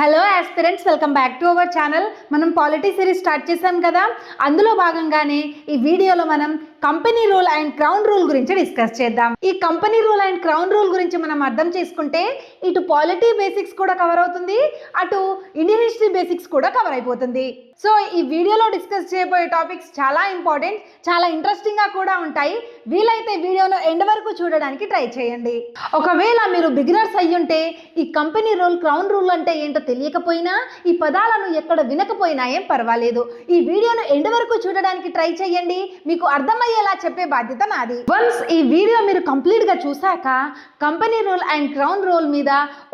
Hello aspirants, welcome back to our channel. మనం polity series start చేసాం కదా. అందులో భాగంగానే ఈ వీడియోలో మనం company rule and crown rule గురించి డిస్కస్ చేద్దాం. ఈ company rule and crown rule గురించి మనం అర్థం చేసుకుంటే ఇటు పాలిటీ బేసిక్స్ కూడా కవర్ అవుతుంది, అటు ఇండియన్ హిస్టరీ బేసిక్స్ కూడా కవర్ అయిపోతుంది. సో ఈ వీడియోలో డిస్కస్ చేయబోయే టాపిక్స్ చాలా ఇంపార్టెంట్, చాలా ఇంట్రెస్టింగ్గా కూడా ఉంటాయి. వీలైతే వీడియోను ఎండ్ వరకు చూడడానికి ట్రై చేయండి. ఒకవేళ మీరు బిగినర్స్ అయ్యుంటే ఈ కంపెనీ రూల్, క్రౌన్ రూల్ అంటే ఏంటో తెలియకపోయినా, ఈ పదాలను ఎక్కడ వినకపోయినా ఏం పర్వాలేదు. ఈ వీడియోను ఎండ్ వరకు చూడడానికి ట్రై చేయండి, మీకు అర్థమయ్యేలా చెప్పే బాధ్యత నాది. వన్స్ ఈ వీడియో మీరు కంప్లీట్ గా చూసాక company rule and crown rule మీద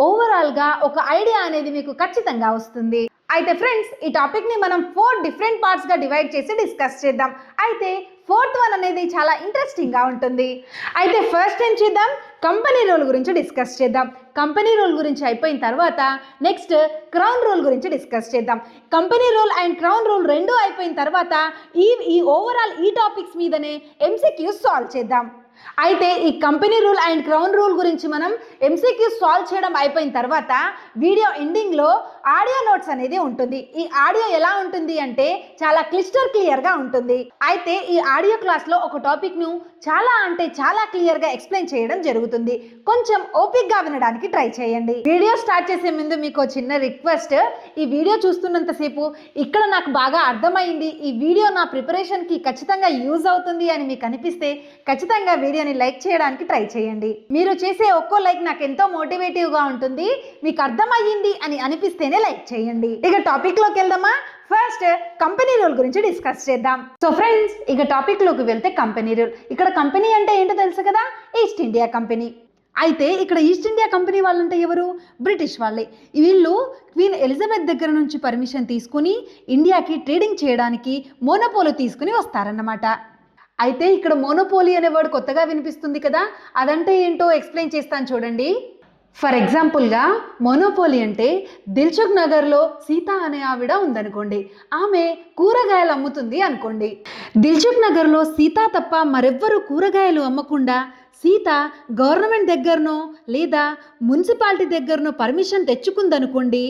ఓవరాల్ గా ఒక ఐడియా అనేది మీకు ఖచ్చితంగా వస్తుంది. అయితే ఫ్రెండ్స్, ఈ టాపిక్ ని మనం 4 డిఫరెంట్ పార్ట్స్ గా డివైడ్ చేసి డిస్కస్ చేద్దాం. అయితే 4th వన్ అనేది చాలా ఇంట్రెస్టింగ్ గా ఉంటుంది. అయితే ఫస్ట్ ఏం చేద్దాం, కంపెనీ రూల్ గురించి డిస్కస్ చేద్దాం. కంపెనీ రూల్ గురించి అయిపోయిన తర్వాత నెక్స్ట్ క్రౌన్ రూల్ గురించి డిస్కస్ చేద్దాం. Company rule and crown rule రెండు అయిపోయిన తర్వాత ఈ ఓవరాల్ ఈ టాపిక్స్ మీదనే MCQs సాల్వ్ చేద్దాం. అయితే ఈ company rule and crown rule గురించి మనం MCQs సాల్వ్ చేయడం అయిపోయిన తర్వాత వీడియో ఎండింగ్లో ఆడియో నోట్స్ అనేది ఉంటుంది. ఈ ఆడియో ఎలా ఉంటుంది అంటే చాలా క్లియర్గా ఉంటుంది. అయితే ఈ ఆడియో క్లాస్లో ఒక టాపిక్ను చాలా అంటే చాలా క్లియర్గా ఎక్స్ప్లెయిన్ చేయడం జరుగుతుంది. కొంచెం ఓపిక్గా వినడానికి ట్రై చేయండి. వీడియో స్టార్ట్ చేసే ముందు మీకు చిన్న రిక్వెస్ట్, ఈ వీడియో చూస్తున్నంతసేపు ఇక్కడ నాకు బాగా అర్థమైంది, ఈ వీడియో నా ప్రిపరేషన్కి ఖచ్చితంగా యూజ్ అవుతుంది అని మీకు అనిపిస్తే ఖచ్చితంగా వీడియోని లైక్ చేయడానికి ట్రై చేయండి. మీరు చేసే ఒక్కో లైక్ నాకు ఎంతో మోటివేటివ్గా ఉంటుంది. మీకు అర్థమయ్యింది అని అనిపిస్తేనే లైక్ చేయండి. ఇక టాపిక్ లోకి వెళ్దామా? ఫస్ట్ కంపెనీ రూల్ గురించి డిస్కస్ చేద్దాం. సో ఫ్రెండ్స్, ఇక టాపిక్ లోకి వెళ్తే కంపెనీ రూల్. ఇక్కడ కంపెనీ అంటే ఏంటో తెలుసు కదా, ఈస్ట్ ఇండియా కంపెనీ. అయితే ఇక్కడ ఈస్ట్ ఇండియా కంపెనీ వాళ్ళంటే ఎవరు? బ్రిటిష్ వాళ్ళే. వీళ్ళు క్వీన్ ఎలిజబెత్ దగ్గర నుంచి పర్మిషన్ తీసుకుని ఇండియాకి ట్రేడింగ్ చేయడానికి మోనోపోలి తీసుకుని వస్తారన్నమాట. అయితే ఇక్కడ మోనోపోలి అనే వర్డ్ కొత్తగా వినిపిస్తుంది కదా, అదంటే ఏంటో ఎక్స్ప్లెయిన్ చేస్తాను చూడండి. ఫర్ ఎగ్జాంపుల్గా మోనోపోలి అంటే దిల్సుఖ్ నగర్లో సీత అనే ఆవిడ ఉందనుకోండి, ఆమె కూరగాయలు అమ్ముతుంది అనుకోండి. దిల్సుఖ్ నగర్లో సీత తప్ప మరెవ్వరూ కూరగాయలు అమ్మకుండా సీత గవర్నమెంట్ దగ్గరనో లేదా మున్సిపాలిటీ దగ్గరనో పర్మిషన్ తెచ్చుకుందనుకోండి,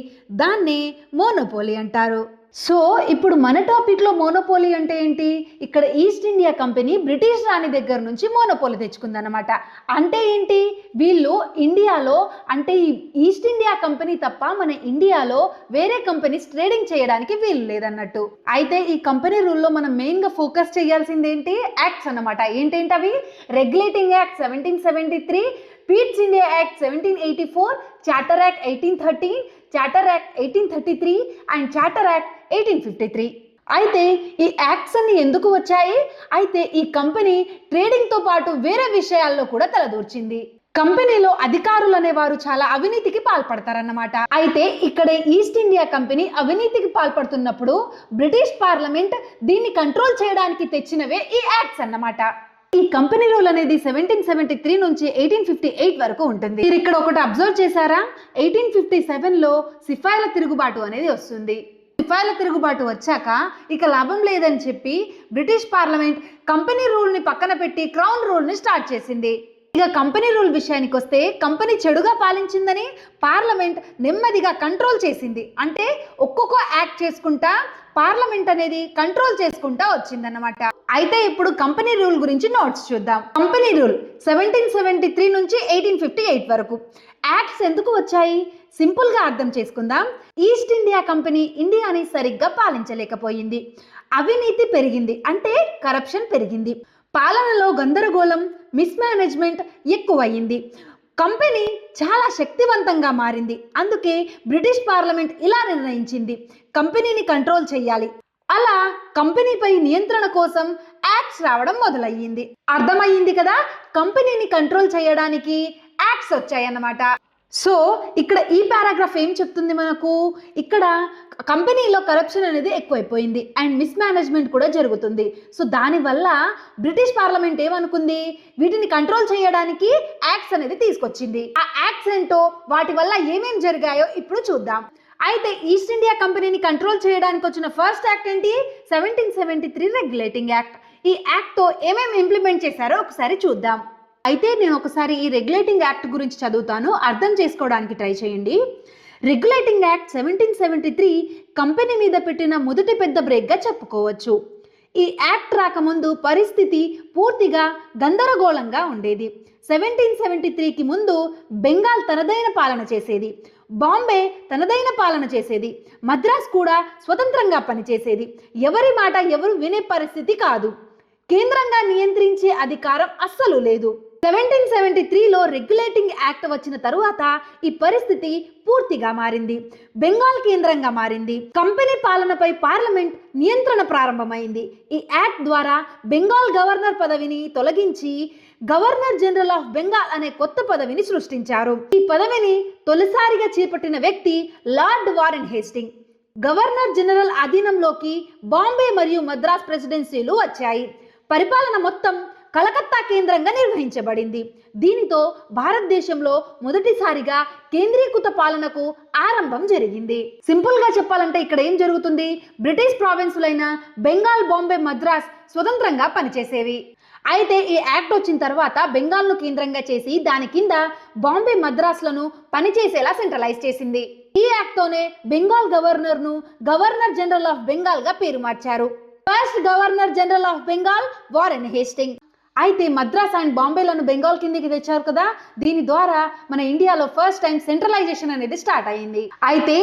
దాన్నే మోనోపోలి అంటారు. సో ఇప్పుడు మన టాపిక్లో మోనోపోలి అంటే ఏంటి? ఇక్కడ ఈస్ట్ ఇండియా కంపెనీ బ్రిటిష్ రాణి దగ్గర నుంచి మోనోపోలి తెచ్చుకుందన్నమాట. అంటే ఏంటి, వీళ్ళు ఇండియాలో అంటే ఈస్ట్ ఇండియా కంపెనీ తప్ప మన ఇండియాలో వేరే కంపెనీస్ ట్రేడింగ్ చేయడానికి వీలు లేదన్నట్టు. అయితే ఈ కంపెనీ రూల్లో మనం మెయిన్గా ఫోకస్ చేయాల్సింది ఏంటి? యాక్ట్స్ అన్నమాట. ఏంటేంటి అవి? Regulating Act 1773, Pitt's India Act 1784, Charter Act 1813, Charter Act 1833 and Charter Act 1853. అయితే ఈ యాక్ట్స్ అన్ని ఎందుకు వచ్చాయి? అయితే ఈ కంపెనీ ట్రేడింగ్తో పాటు వేరే విషయాల్లో కూడా తలదూర్చింది. కంపెనీలో అధికారులు అనేవారు చాలా అవినీతికి పాల్పడతారన్నమాట. అయితే ఇక్కడ ఈస్ట్ ఇండియా కంపెనీ అవినీతికి పాల్పడుతున్నప్పుడు బ్రిటిష్ పార్లమెంట్ దీన్ని కంట్రోల్ చేయడానికి తెచ్చినవే ఈ యాక్ట్స్ అన్నమాట. ఈ కంపెనీ రూల్ అనేది 1773 నుంచి 1858 వరకు ఉంటుంది. మీరు ఇక్కడ ఒకటి అబ్జర్వ్ చేశారా? 1857లో సిపాయిల తిరుగుబాటు అనేది వస్తుంది. సిపాయిల తిరుగుబాటు వచ్చాక ఇక లాభం లేదని చెప్పి బ్రిటిష్ పార్లమెంట్ కంపెనీ రూల్ని పక్కన పెట్టి క్రౌన్ రూల్ని స్టార్ట్ చేసింది. ఇక కంపెనీ రూల్ విషయానికి వస్తే కంపెనీ చెడుగా పాలించిందని పార్లమెంట్ నెమ్మదిగా కంట్రోల్ చేసింది. అంటే ఒక్కొక్క యాక్ట్ చేసుకుంటా పార్లమెంట్ అనేది కంట్రోల్ చేసుకుంటా వచ్చిందన్నమాట. అయితే ఇప్పుడు కంపెనీ రూల్ గురించి నోట్స్ చూద్దాం. కంపెనీ రూల్ 1773 నుంచి 1858 వరకు. యాక్ట్స్ ఎందుకు వచ్చాయి? సింపుల్గా అర్థం చేసుకుందాం. ఈస్ట్ ఇండియా కంపెనీ ఇండియాని సరిగ్గా పాలించలేకపోయింది. అవినీతి పెరిగింది, అంటే కరప్షన్ పెరిగింది. పాలనలో గందరగోళం, మిస్మేనేజ్మెంట్ ఎక్కువయ్యింది. కంపెనీ చాలా శక్తివంతంగా మారింది. అందుకే బ్రిటిష్ పార్లమెంట్ ఇలా నిర్ణయించింది, కంపెనీని కంట్రోల్ చేయాలి. అలా కంపెనీపై నియంత్రణ కోసం యాక్ట్స్ రావడం మొదలయ్యింది. అర్థమయ్యింది కదా, కంపెనీని కంట్రోల్ చేయడానికి యాక్ట్స్ వచ్చాయన్నమాట. సో ఇక్కడ ఈ పారాగ్రాఫ్ ఏం చెప్తుంది మనకు? ఇక్కడ కంపెనీలో కరప్షన్ అనేది ఎక్కువైపోయింది అండ్ మిస్మేనేజ్మెంట్ కూడా జరుగుతుంది. సో దానివల్ల బ్రిటిష్ పార్లమెంట్ ఏమనుకుంది, వీటిని కంట్రోల్ చేయడానికి యాక్ట్స్ అనేది తీసుకొచ్చింది. ఆ యాక్ట్స్ ఏంటో, వాటి వల్ల ఏమేం జరిగాయో ఇప్పుడు చూద్దాం. అయితే ఈస్ట్ ఇండియా కంపెనీని కంట్రోల్ చేయడానికి వచ్చిన ఫస్ట్ యాక్ట్ ఏంటి? 1773 రెగ్యులేటింగ్ యాక్ట్. ఈ యాక్ట్తో ఏమేమి ఇంప్లిమెంట్ చేశారో ఒకసారి చూద్దాం. అయితే నేను ఒకసారి ఈ రెగ్యులేటింగ్ యాక్ట్ గురించి చదువుతాను, అర్థం చేసుకోవడానికి ట్రై చేయండి. రెగ్యులేటింగ్ యాక్ట్ 1773 కంపెనీ మీద పెట్టిన మొదటి పెద్ద బ్రేక్గా చెప్పుకోవచ్చు. ఈ యాక్ట్ రాకముందు పరిస్థితి పూర్తిగా గందరగోళంగా ఉండేది. 1773కి ముందు బెంగాల్ తనదైన పాలన చేసేది, బాంబే తనదైన పాలన చేసేది, మద్రాస్ కూడా స్వతంత్రంగా పనిచేసేది. ఎవరి మాట ఎవరు వినే పరిస్థితి కాదు. కేంద్రంగా నియంత్రించే అధికారం అస్సలు లేదు. 1773లో రెగ్యులేటింగ్ యాక్ట్ వచ్చిన తరువాత ఈ పరిస్థితి పూర్తిగా మారింది. బెంగాల్ కేంద్రంగా మారింది. కంపెనీ పాలనపై పార్లమెంట్ నియంత్రణ ప్రారంభమైంది. ఈ యాక్ట్ ద్వారా బెంగాల్ గవర్నర్ పదవిని తొలగించి గవర్నర్ జనరల్ ఆఫ్ బెంగాల్ అనే కొత్త పదవిని సృష్టించారు. ఈ పదవిని తొలిసారిగా చేపట్టిన వ్యక్తి Lord Warren Hasting. Governor General అధీనంలోకి బాంబే మరియు మద్రాస్ ప్రెసిడెన్సీలు వచ్చాయి. పరిపాలన మొత్తం కలకత్తా కేంద్రంగా నిర్వహించబడింది. దీనితో భారతదేశంలో మొదటిసారిగా కేంద్రీకృత పాలనకు ఆరంభం జరిగింది. సింపుల్ గా చెప్పాలంటే ఇక్కడ ఏం జరుగుతుంది? బ్రిటిష్ ప్రావిన్సులైన బెంగాల్, బాంబే, మద్రాస్ స్వతంత్రంగా పనిచేసేవి. అయితే ఈ యాక్ట్ వచ్చిన తర్వాత బెంగాల్ను కేంద్రంగా చేసి దాని కింద బాంబే, మద్రాస్లను పనిచేసేలా సెంట్రలైజ్ చేసింది. ఈ యాక్ట్తోనే బెంగాల్ గవర్నర్ను గవర్నర్ జనరల్ ఆఫ్ బెంగాల్గా పేరు మార్చారు. First Governor General of Bengal Warren Hasting. అయితే మద్రాస్ అండ్ బాంబేలను బెంగాల్ కిందికి తెచ్చారు కదా, దీని ద్వారా మన ఇండియాలో ఫస్ట్ టైం సెంట్రలైజేషన్ అనేది స్టార్ట్ అయింది. అయితే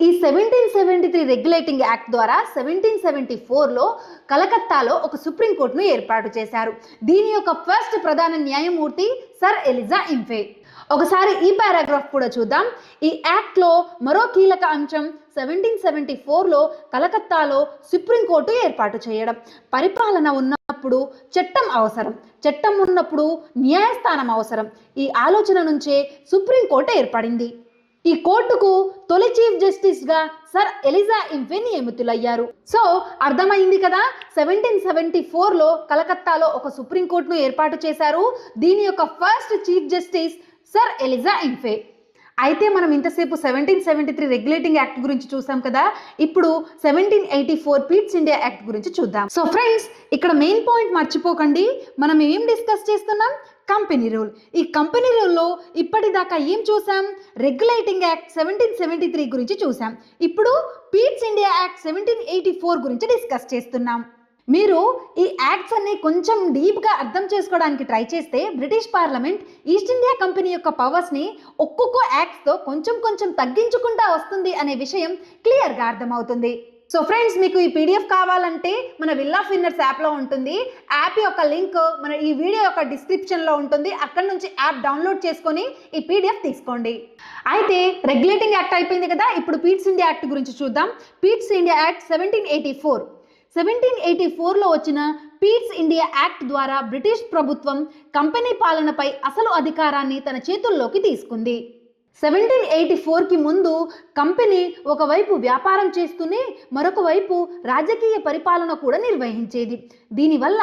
ఈ 1773 రెగ్యులేటింగ్ యాక్ట్ ద్వారా 1774లో కలకత్తాలో ఒక సుప్రీంకోర్టును ఏర్పాటు చేశారు. దీని యొక్క ఫస్ట్ ప్రధాన న్యాయమూర్తి సర్ ఎలిజా ఇంఫే. ఒకసారి ఈ పారాగ్రాఫ్ కూడా చూద్దాం. ఈ యాక్ట్లో మరో కీలక అంశం 1774లో కలకత్తాలో సుప్రీంకోర్టు ఏర్పాటు చేయడం. పరిపాలన ఉన్నప్పుడు చట్టం అవసరం, చట్టం ఉన్నప్పుడు న్యాయస్థానం అవసరం. ఈ ఆలోచన నుంచే సుప్రీంకోర్టు ఏర్పడింది. ఈ కోర్టుకు తొలి చీఫ్ జస్టిస్గా సర్ ఎలిజా ఇంఫే నియమితులయ్యారు. సో అర్థమైంది కదా, 1774లో కలకత్తాలో ఒక సుప్రీంకోర్టును ఏర్పాటు చేశారు. దీని యొక్క first chief justice Sir Elijah Impey. అయితే మనం ఇంతసేపు 1773 రెగ్యులేటింగ్ యాక్ట్ గురించి చూసాం కదా, ఇప్పుడు 1784 పీట్స్ ఇండియా యాక్ట్ గురించి చూద్దాం. సో ఫ్రెండ్స్, ఇక్కడ మెయిన్ పాయింట్ మర్చిపోకండి. మనం ఏం డిస్కస్ చేస్తున్నాం? Company rule. ఈ కంపెనీ రూల్లో ఇప్పటిదాకా ఏం చూసాం? రెగ్యులేటింగ్ యాక్ట్ 1773 గురించి చూసాం. ఇప్పుడు పీట్స్ ఇండియా యాక్ట్ 1784 గురించి డిస్కస్ చేస్తున్నాం. మీరు ఈ యాక్ట్స్ అన్ని కొంచెం డీప్గా అర్థం చేసుకోవడానికి ట్రై చేస్తే British parliament east India Company యొక్క పవర్స్ని ఒక్కొక్క యాక్ట్స్తో కొంచెం కొంచెం తగ్గించుకుంటా వస్తుంది అనే విషయం క్లియర్గా అర్థమవుతుంది. సో ఫ్రెండ్స్, మీకు ఈ పీడిఎఫ్ కావాలంటే మన విల్ ఆఫ్ విన్నర్స్ యాప్లో ఉంటుంది. యాప్ యొక్క లింక్ మన ఈ వీడియో యొక్క డిస్క్రిప్షన్లో ఉంటుంది. అక్కడ నుంచి యాప్ డౌన్లోడ్ చేసుకొని ఈ పీడిఎఫ్ తీసుకోండి. అయితే రెగ్యులేటింగ్ యాక్ట్ అయిపోయింది కదా, ఇప్పుడు పీట్స్ ఇండియా యాక్ట్ గురించి చూద్దాం. పీట్స్ ఇండియా యాక్ట్ 1784లో వచ్చిన పీట్స్ ఇండియా యాక్ట్ ద్వారా బ్రిటిష్ ప్రభుత్వం కంపెనీ పాలనపై అసలు అధికారాన్ని తన చేతుల్లోకి తీసుకుంది. 1784కి ముందు కంపెనీ ఒకవైపు వ్యాపారం చేస్తూనే మరొక వైపు రాజకీయ పరిపాలన కూడా నిర్వహించేది. దీనివల్ల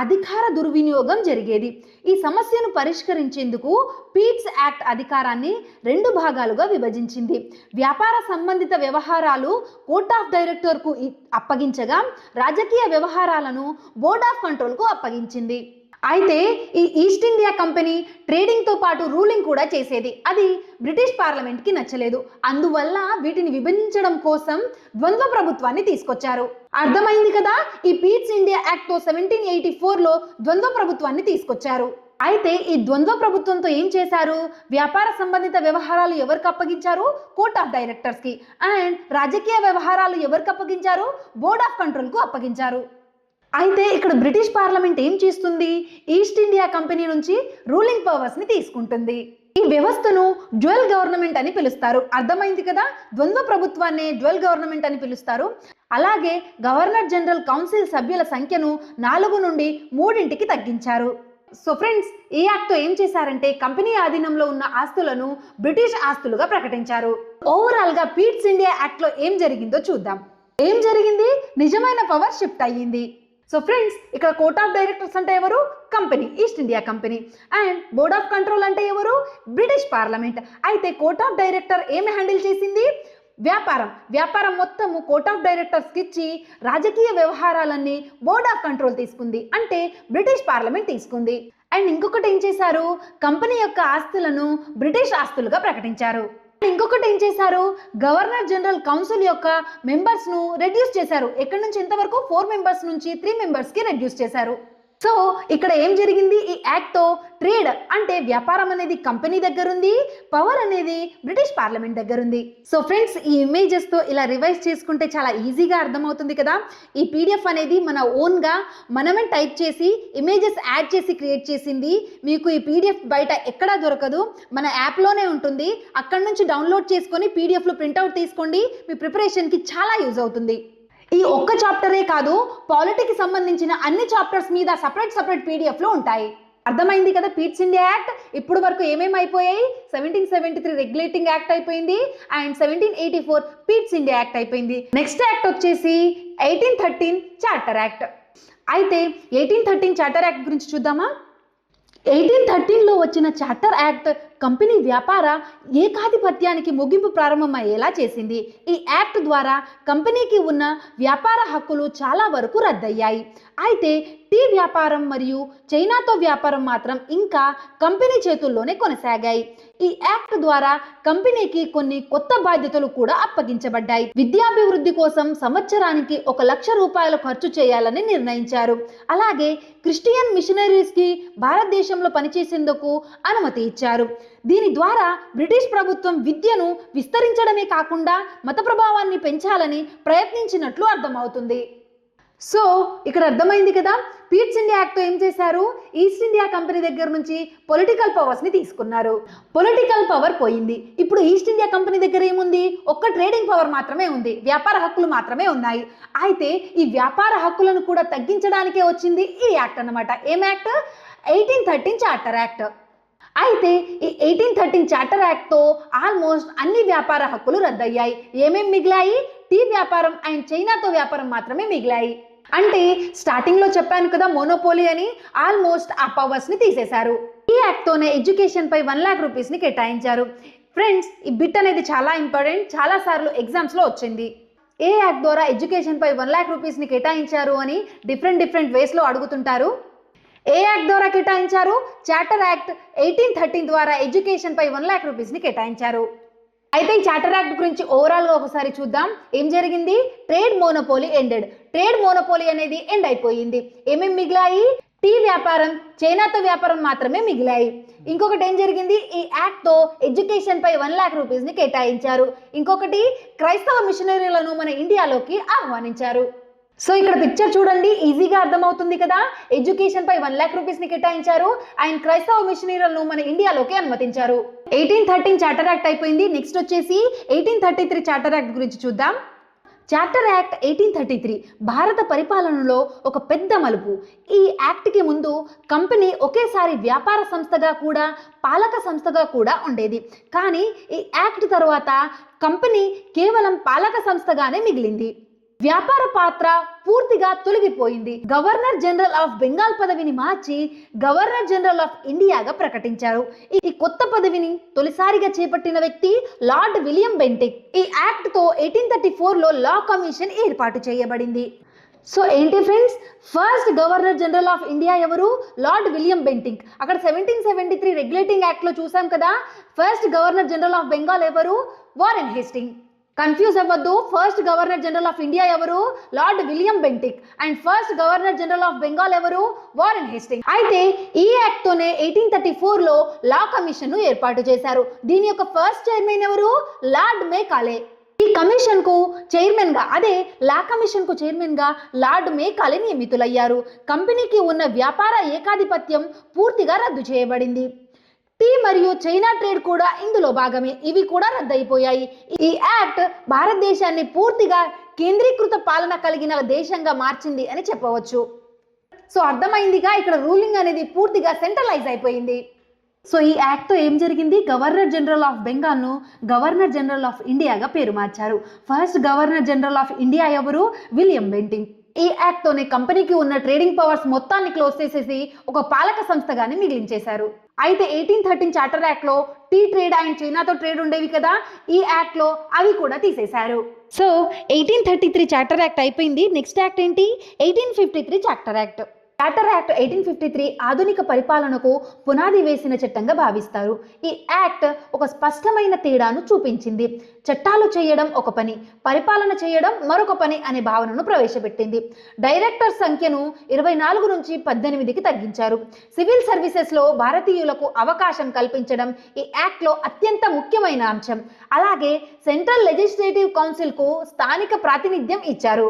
అధికార దుర్వినియోగం జరిగేది. ఈ సమస్యను పరిష్కరించేందుకు పీట్స్ యాక్ట్ అధికారాన్ని 2 భాగాలుగా విభజించింది. వ్యాపార సంబంధిత వ్యవహారాలు కోర్ట్ ఆఫ్ డైరెక్టర్కు అప్పగించగా రాజకీయ వ్యవహారాలను బోర్డ్ ఆఫ్ కంట్రోల్కు అప్పగించింది. అయితే ఈ ఈస్ట్ ఇండియా కంపెనీ ట్రేడింగ్తో పాటు రూలింగ్ కూడా చేసేది. అది బ్రిటిష్ పార్లమెంట్కి నచ్చలేదు. అందువల్ల వీటిని విభజించడం కోసం ద్వంద్వ ప్రభుత్వాన్ని తీసుకొచ్చారు. అర్థమైంది కదా, ఈ పీట్స్ ఇండియా యాక్ట్తో 1784లో ద్వంద్వ ప్రభుత్వాన్ని తీసుకొచ్చారు. అయితే ఈ ద్వంద్వ ప్రభుత్వంతో ఏం చేశారు? వ్యాపార సంబంధిత వ్యవహారాలు ఎవరికి అప్పగించారు? Court of డైరెక్టర్స్కి. అండ్ రాజకీయ వ్యవహారాలు ఎవరికి అప్పగించారు? బోర్డ్ ఆఫ్ కంట్రోల్కు అప్పగించారు. అయితే ఇక్కడ బ్రిటిష్ పార్లమెంట్ ఏం చేస్తుంది? ఈస్ట్ ఇండియా కంపెనీ నుంచి రూలింగ్ పవర్స్ని తీసుకుంటుంది. ఈ వ్యవస్థను డ్యువల్ గవర్నమెంట్ అని పిలుస్తారు. అర్థమైంది కదా, ద్వంద్వ ప్రభుత్వాన్ని డ్యువల్ గవర్నమెంట్ అని పిలుస్తారు. అలాగే గవర్నర్ జనరల్ కౌన్సిల్ సభ్యుల సంఖ్యను 4 నుండి 3కి తగ్గించారు. సో ఫ్రెండ్స్, ఈ యాక్ట్తో ఏం చేశారంటే కంపెనీ ఆధీనంలో ఉన్న ఆస్తులను బ్రిటిష్ ఆస్తులుగా ప్రకటించారు. ఓవరాల్గా పీట్స్ ఇండియా యాక్ట్లో ఏం జరిగిందో చూద్దాం. ఏం జరిగింది? నిజమైన పవర్ షిఫ్ట్ అయ్యింది. సో ఫ్రెండ్స్, ఇక్కడ కోర్ట్ ఆఫ్ డైరెక్టర్స్ అంటే ఎవరు? Company, east India company. And Board of control అంటే ఎవరు? British parliament. అయితే కోర్ట్ ఆఫ్ డైరెక్టర్ ఏమి హ్యాండిల్ చేసింది? వ్యాపారం మొత్తము కోర్ట్ ఆఫ్ డైరెక్టర్స్కి ఇచ్చి రాజకీయ వ్యవహారాలన్నీ బోర్డ్ ఆఫ్ కంట్రోల్ తీసుకుంది, అంటే బ్రిటిష్ పార్లమెంట్ తీసుకుంది. అండ్ ఇంకొకటి ఏం చేశారు? కంపెనీ యొక్క ఆస్తులను బ్రిటిష్ ఆస్తులుగా ప్రకటించారు. ఇంకొకటి ఏం చేశారు, గవర్నర్ జనరల్ కౌన్సిల్ యొక్క మెంబర్స్ ను రెడ్యూస్ చేశారు. ఎక్కడి నుంచి ఎంతవరకు 4 మెంబర్స్ నుంచి 3 మెంబర్స్ కి రెడ్యూస్ చేశారు. సో ఇక్కడ ఏం జరిగింది, ఈ యాక్ట్ తో ట్రేడ్ అంటే వ్యాపారం అనేది కంపెనీ దగ్గర ఉంది, పవర్ అనేది బ్రిటిష్ పార్లమెంట్ దగ్గర ఉంది. సో ఫ్రెండ్స్, ఈ ఇమేజెస్ తో ఇలా రివైజ్ చేసుకుంటే చాలా ఈజీగా అర్థమవుతుంది కదా. ఈ పీడిఎఫ్ అనేది మన ఓన్ గా మనమే టైప్ చేసి ఇమేజెస్ యాడ్ చేసి క్రియేట్ చేసింది. మీకు ఈ పీడిఎఫ్ బయట ఎక్కడా దొరకదు, మన యాప్లోనే ఉంటుంది. అక్కడ నుంచి డౌన్లోడ్ చేసుకొని పీడిఎఫ్లో ప్రింట్అవుట్ తీసుకోండి, మీ ప్రిపరేషన్కి చాలా యూజ్ అవుతుంది. ఈ ఒక్క చాప్టరే కాదు, పాలిటీకి సంబంధించిన అన్ని చాప్టర్స్ మీద సపరేట్ పీడిఎఫ్లో ఉంటాయి. అర్థమైంది కదా. పీట్స్ ఇండియా యాక్ట్ ఇప్పుడు వరకు ఏమేమి అయిపోయాయి, 1773 రెగ్యులేటింగ్ యాక్ట్ అయిపోయింది అండ్ 1784 పీట్స్ ఇండియా యాక్ట్ అయిపోయింది. నెక్స్ట్ యాక్ట్ వచ్చేసి 1813 చార్టర్ యాక్ట్. అయితే 1813 చార్టర్ యాక్ట్ గురించి చూద్దామా. 1813లో వచ్చిన చార్టర్ యాక్ట్ కంపెనీ వ్యాపార ఏకాధిపత్యానికి ముగింపు ప్రారంభమయ్యేలా చేసింది. ఈ యాక్ట్ ద్వారా కంపెనీకి ఉన్న వ్యాపార హక్కులు చాలా వరకు రద్దయ్యాయి. అయితే టీ వ్యాపారం మరియు చైనాతో వ్యాపారం మాత్రం ఇంకా కంపెనీ చేతుల్లోనే కొనసాగాయి. ఈ యాక్ట్ ద్వారా కంపెనీకి కొన్ని కొత్త బాధ్యతలు కూడా అప్పగించబడ్డాయి. విద్యాభివృద్ధి కోసం సంవత్సరానికి 1,00,000 రూపాయలు ఖర్చు చేయాలని నిర్ణయించారు. అలాగే క్రిస్టియన్ మిషనరీస్ కి భారతదేశంలో పనిచేసేందుకు అనుమతి ఇచ్చారు. దీని ద్వారా బ్రిటిష్ ప్రభుత్వం విద్యను విస్తరించడమే కాకుండా మత ప్రభావాన్ని పెంచాలని ప్రయత్నించినట్లు అర్థమవుతుంది. సో ఇక్కడ అర్థమైంది కదా. పీట్స్ ఇండియా యాక్ట్ ఏం చేశారు, ఈస్ట్ ఇండియా కంపెనీ దగ్గర నుంచి పొలిటికల్ పవర్స్ ని తీసుకున్నారు. పొలిటికల్ పవర్ పోయింది. ఇప్పుడు ఈస్ట్ ఇండియా కంపెనీ దగ్గర ఏముంది, ఒక్క ట్రేడింగ్ పవర్ మాత్రమే ఉంది, వ్యాపార హక్కులు మాత్రమే ఉన్నాయి. అయితే ఈ వ్యాపార హక్కులను కూడా తగ్గించడానికే వచ్చింది ఈ యాక్ట్ అన్నమాట. ఏం యాక్ట్, 1813 చార్టర్ యాక్ట్. అయితే ఈ 1813 చార్టర్ యాక్ట్తో ఆల్మోస్ట్ అన్ని వ్యాపార హక్కులు రద్దయ్యాయి. ఏమేమి మిగిలాయి, టీ వ్యాపారం అండ్ చైనాతో వ్యాపారం మాత్రమే మిగిలాయి. అంటే స్టార్టింగ్లో చెప్పాను కదా మోనోపోలీ అని, ఆల్మోస్ట్ ఆ పవర్స్ని తీసేశారు. ఈ యాక్ట్తోనే ఎడ్యుకేషన్ పై 1,00,000 రూపీస్ని కేటాయించారు. ఫ్రెండ్స్, ఈ బిట్ అనేది చాలా ఇంపార్టెంట్, చాలాసార్లు ఎగ్జామ్స్లో వచ్చింది. ఏ యాక్ట్ ద్వారా ఎడ్యుకేషన్ పై 1,00,000 రూపీస్ని కేటాయించారు అని డిఫరెంట్ వేస్లో అడుగుతుంటారు. ఏ యాక్ట్ ద్వారా కేటాయించారు, చార్టర్ యాక్ట్ 1813 ద్వారా ఎడ్యుకేషన్ పై 1,00,000 రూపీస్ని కేటాయించారు. అయితే ఈ చార్టర్ యాక్ట్ గురించి ఓవరాల్గా ఒకసారి చూద్దాం. ఏం జరిగింది, trade monopoly ended. Trade monopoly అనేది ఎండ్ అయిపోయింది. ఏమేమి మిగిలాయి, టీ వ్యాపారం చైనాతో వ్యాపారం మాత్రమే మిగిలాయి. ఇంకొకటి ఏం జరిగింది, ఈ యాక్ట్తో ఎడ్యుకేషన్ పై 1,00,000 రూపీస్ని కేటాయించారు. ఇంకొకటి క్రైస్తవ మిషనరీలను మన ఇండియాలోకి ఆహ్వానించారు. సో ఇక్కడ పిక్చర్ చూడండి, ఈజీగా అర్థమవుతుంది కదా. ఎడ్యుకేషన్ పై 1,00,000 రూపీస్ని కేటాయించారు అండ్ క్రైస్తవ మిషనరీలను మన ఇండియాలోకి అనుమతించారు. 1813 చార్టర్ యాక్ట్ అయిపోయింది. నెక్స్ట్ వచ్చేసి 1833 చార్టర్ యాక్ట్ గురించి చూద్దాం. చార్టర్ యాక్ట్ 1833 భారత పరిపాలనలో ఒక పెద్ద మలుపు. ఈ యాక్ట్కి ముందు కంపెనీ ఒకేసారి వ్యాపార సంస్థగా కూడా పాలక సంస్థగా కూడా ఉండేది. కానీ ఈ యాక్ట్ తర్వాత కంపెనీ కేవలం పాలక సంస్థగానే మిగిలింది. వ్యాపార పాత్ర పూర్తిగా తొలగిపోయింది. గవర్నర్ జనరల్ ఆఫ్ బెంగాల్ పదవిని మార్చి గవర్నర్ జనరల్ ఆఫ్ ఇండియాగా ప్రకటించారు. ఈ కొత్త పదవిని తొలిసారిగా చేపట్టిన వ్యక్తి లార్డ్ విలియం బెంటిక్. ఈ యాక్ట్ తో 1834లో లా కమిషన్ ఏర్పాటు చేయబడింది. సో ఏంటి friends, first Governor General of India ఎవరు, లార్డ్ విలియం బెంటిక్. అక్కడ 1773 రెగ్యులేటింగ్ యాక్ట్ లో చూసాం కదా. First Governor General of Bengal ఎవరు, వారెన్ హేస్టింగ్. కన్ఫ్యూజ్ అవ్వద్దు, first Governor General of India ఎవరు, Lord William Bentinck and first Governor General of Bengal ఎవరు, Warren Hasting. అయితే ఈ యాక్ట్ తోనే 1834లో లా కమిషన్ ను ఏర్పాటు చేశారు. దీని యొక్క ఫస్ట్ చైర్మన్ ఎవరు, లార్డ్ మేకాలే. ఈ కమిషన్ కు చైర్మన్ గా, అదే లా కమిషన్ కు చైర్మన్ గా లార్డ్ మేకాలే నియమితులయ్యారు. కంపెనీకి ఉన్న వ్యాపార ఏకాధిపత్యం పూర్తిగా రద్దు చేయబడింది. టీ మరియు చైనా ట్రేడ్ కూడా ఇందులో భాగమే. ఇవి కూడా రద్దయిపోయాయి. ఈ యాక్ట్ భారతదేశాన్ని పూర్తిగా కేంద్రీకృత పాలన కలిగిన దేశంగా మార్చింది అని చెప్పవచ్చు. సో అర్థమైందిగా, ఇక్కడ రూలింగ్ అనేది పూర్తిగా సెంట్రలైజ్ అయిపోయింది. సో ఈ యాక్ట్తో ఏం జరిగింది, గవర్నర్ జనరల్ ఆఫ్ బెంగాల్ను గవర్నర్ జనరల్ ఆఫ్ ఇండియాగా పేరు మార్చారు. First Governor General of India ఎవరు, విలియం బెంటిక్. ఈ యాక్ట్తోనే కంపెనీకి ఉన్న ట్రేడింగ్ పవర్స్ మొత్తాన్ని క్లోజ్ చేసేసి ఒక పాలక సంస్థగానే మిగిలించేశారు. అయితే 1813 చార్టర్ యాక్ట్లో టీ ట్రేడ్ అండ్ చైనాతో ట్రేడ్ ఉండేవి కదా, ఈ యాక్ట్లో అవి కూడా తీసేశారు. సో 1833 చార్టర్ యాక్ట్ అయిపోయింది. నెక్స్ట్ యాక్ట్ ఏంటి, 1853 చార్టర్ యాక్ట్. చార్టర్ యాక్ట్ 1853 ఆధునిక పరిపాలనకు పునాది వేసిన చట్టంగా భావిస్తారు. ఈ యాక్ట్ ఒక స్పష్టమైన తేడాను చూపించింది. చట్టాలు చేయడం ఒక పని, పరిపాలన చేయడం మరొక పని అనే భావనను ప్రవేశపెట్టింది. డైరెక్టర్ సంఖ్యను 24 నుంచి 18కి తగ్గించారు. సివిల్ సర్వీసెస్లో భారతీయులకు అవకాశం కల్పించడం ఈ యాక్ట్లో అత్యంత ముఖ్యమైన అంశం. అలాగే సెంట్రల్ లెజిస్లేటివ్ కౌన్సిల్కు స్థానిక ప్రాతినిధ్యం ఇచ్చారు.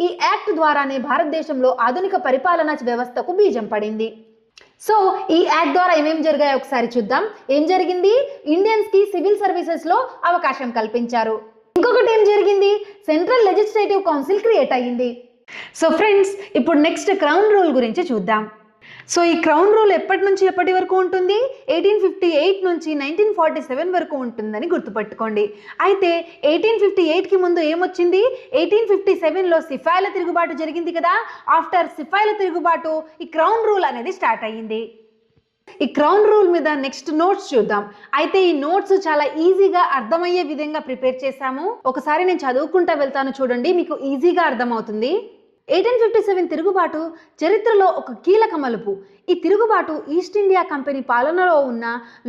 ఈ యాక్ట్ ద్వారానే భారతదేశంలో ఆధునిక పరిపాలనా వ్యవస్థకు బీజం పడింది. సో ఈ యాక్ట్ ద్వారా ఏమేమి జరిగాయో ఒకసారి చూద్దాం. ఏం జరిగింది? ఇండియన్స్ కి సివిల్ సర్వీసెస్ లో అవకాశం కల్పించారు. ఇంకొకటి ఏం జరిగింది? సెంట్రల్ లెజిస్లేటివ్ కౌన్సిల్ క్రియేట్ అయ్యింది. సో ఫ్రెండ్స్, ఇప్పుడు నెక్స్ట్ క్రౌన్ రూల్ గురించి చూద్దాం. సో ఈ క్రౌన్ రూల్ ఎప్పటి నుంచి ఎప్పటి వరకు ఉంటుంది? 1858 నుంచి 1947 వరకు ఉంటుందని గుర్తుపెట్టుకోండి. అయితే 1858కి ముందు ఏమొచ్చింది? 1857లో సిపాయిల తిరుగుబాటు జరిగింది కదా. ఆఫ్టర్ సిపాయిల తిరుగుబాటు ఈ క్రౌన్ రూల్ అనేది స్టార్ట్ అయ్యింది. ఈ క్రౌన్ రూల్ మీద నెక్స్ట్ నోట్స్ చూద్దాం. అయితే ఈ నోట్స్ చాలా ఈజీగా అర్థమయ్యే విధంగా ప్రిపేర్ చేశాము. ఒకసారి నేను చదువుకుంటా వెళ్తాను, చూడండి, మీకు ఈజీగా అర్థమవుతుంది. 1857 తిరుగుబాటు చరిత్రలో ఒక కీలక మలుపు. ఈ తిరుగుబాటు ఈస్ట్ ఇండియా కంపెనీ పాలనలో ఉన్న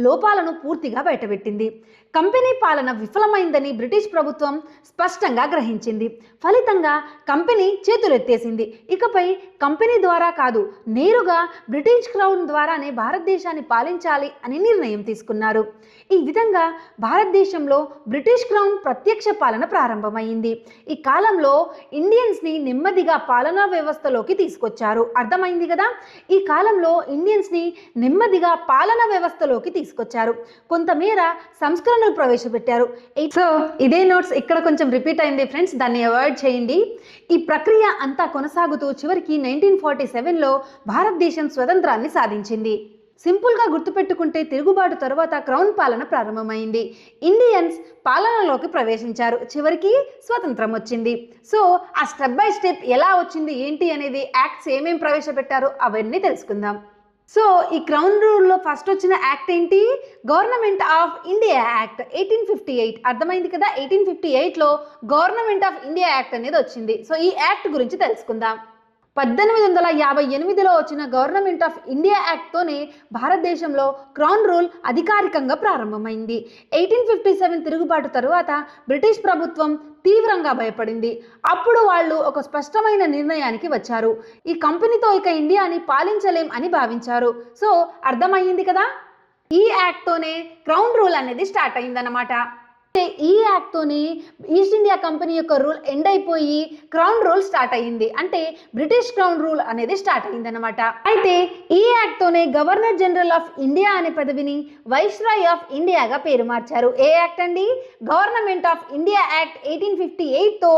లోపాలను పూర్తిగా బయటపెట్టింది. కంపెనీ పాలన విఫలమైందని బ్రిటిష్ ప్రభుత్వం స్పష్టంగా గ్రహించింది. ఫలితంగా కంపెనీ చేతులెత్తేసింది. ఇకపై కంపెనీ ద్వారా కాదు, నేరుగా బ్రిటిష్ క్రౌన్ ద్వారానే భారతదేశాన్ని పాలించాలి అని నిర్ణయం తీసుకున్నారు. ఈ విధంగా భారతదేశంలో బ్రిటిష్ క్రౌన్ ప్రత్యక్ష పాలన ప్రారంభమైంది. ఈ కాలంలో ఇండియన్స్ని నెమ్మదిగా పాలనా వ్యవస్థలోకి తీసుకొచ్చారు. అర్థమైంది కదా. ఈ కాలంలో ఇండియన్స్ని నెమ్మదిగా పాలనా వ్యవస్థలోకి తీసుకొచ్చారు. కొంతమేర సంస్కరణలు ప్రవేశపెట్టారు. సో ఇదే నోట్స్ ఇక్కడ కొంచెం రిపీట్ అయింది ఫ్రెండ్స్, దాన్ని అవాయిడ్ చేయండి. ఈ ప్రక్రియ అంతా కొనసాగుతూ చివరికి 1947లో భారతదేశం స్వతంత్రాన్ని సాధించింది. సింపుల్గా గుర్తుపెట్టుకుంటే తిరుగుబాటు తర్వాత క్రౌన్ పాలన ప్రారంభమైంది. ఇండియన్స్ పాలనలోకి ప్రవేశించారు. చివరికి స్వతంత్రం వచ్చింది. సో ఆ స్టెప్ బై స్టెప్ ఎలా వచ్చింది ఏంటి అనేది, యాక్ట్స్ ఏమేమి ప్రవేశపెట్టారో అవన్నీ తెలుసుకుందాం. సో ఈ క్రౌన్ రూల్లో ఫస్ట్ వచ్చిన యాక్ట్ ఏంటి? Government of India act 1858. అర్థమైంది కదా. 1858లో గవర్నమెంట్ ఆఫ్ ఇండియా యాక్ట్ అనేది వచ్చింది. సో ఈ యాక్ట్ గురించి తెలుసుకుందాం. 1858లో వచ్చిన గవర్నమెంట్ ఆఫ్ ఇండియా యాక్ట్తోనే భారతదేశంలో క్రౌన్ రూల్ అధికారికంగా ప్రారంభమైంది. 1857 తిరుగుబాటు తరువాత బ్రిటిష్ ప్రభుత్వం తీవ్రంగా భయపడింది. అప్పుడు వాళ్ళు ఒక స్పష్టమైన నిర్ణయానికి వచ్చారు. ఈ కంపెనీతో ఇక ఇండియాని పాలించలేం అని భావించారు. సో అర్థమయ్యింది కదా. ఈ యాక్ట్తోనే క్రౌన్ రూల్ అనేది స్టార్ట్ అయిందన్నమాట. ఈ యాక్ట్తోనే ఈస్ట్ ఇండియా కంపెనీ యొక్క రూల్ ఎండ్ అయిపోయి క్రౌన్ రూల్ స్టార్ట్ అయ్యింది. అంటే బ్రిటిష్ క్రౌన్ రూల్ అనేది స్టార్ట్ అయింది అనమాట. అయితే ఈ యాక్ట్తోనే గవర్నర్ జనరల్ ఆఫ్ ఇండియా అనే పదవిని వైస్రాయ్ ఆఫ్ ఇండియాగా పేరు మార్చారు. ఏ యాక్ట్ అండి? గవర్నమెంట్ ఆఫ్ ఇండియా యాక్ట్ 1858తో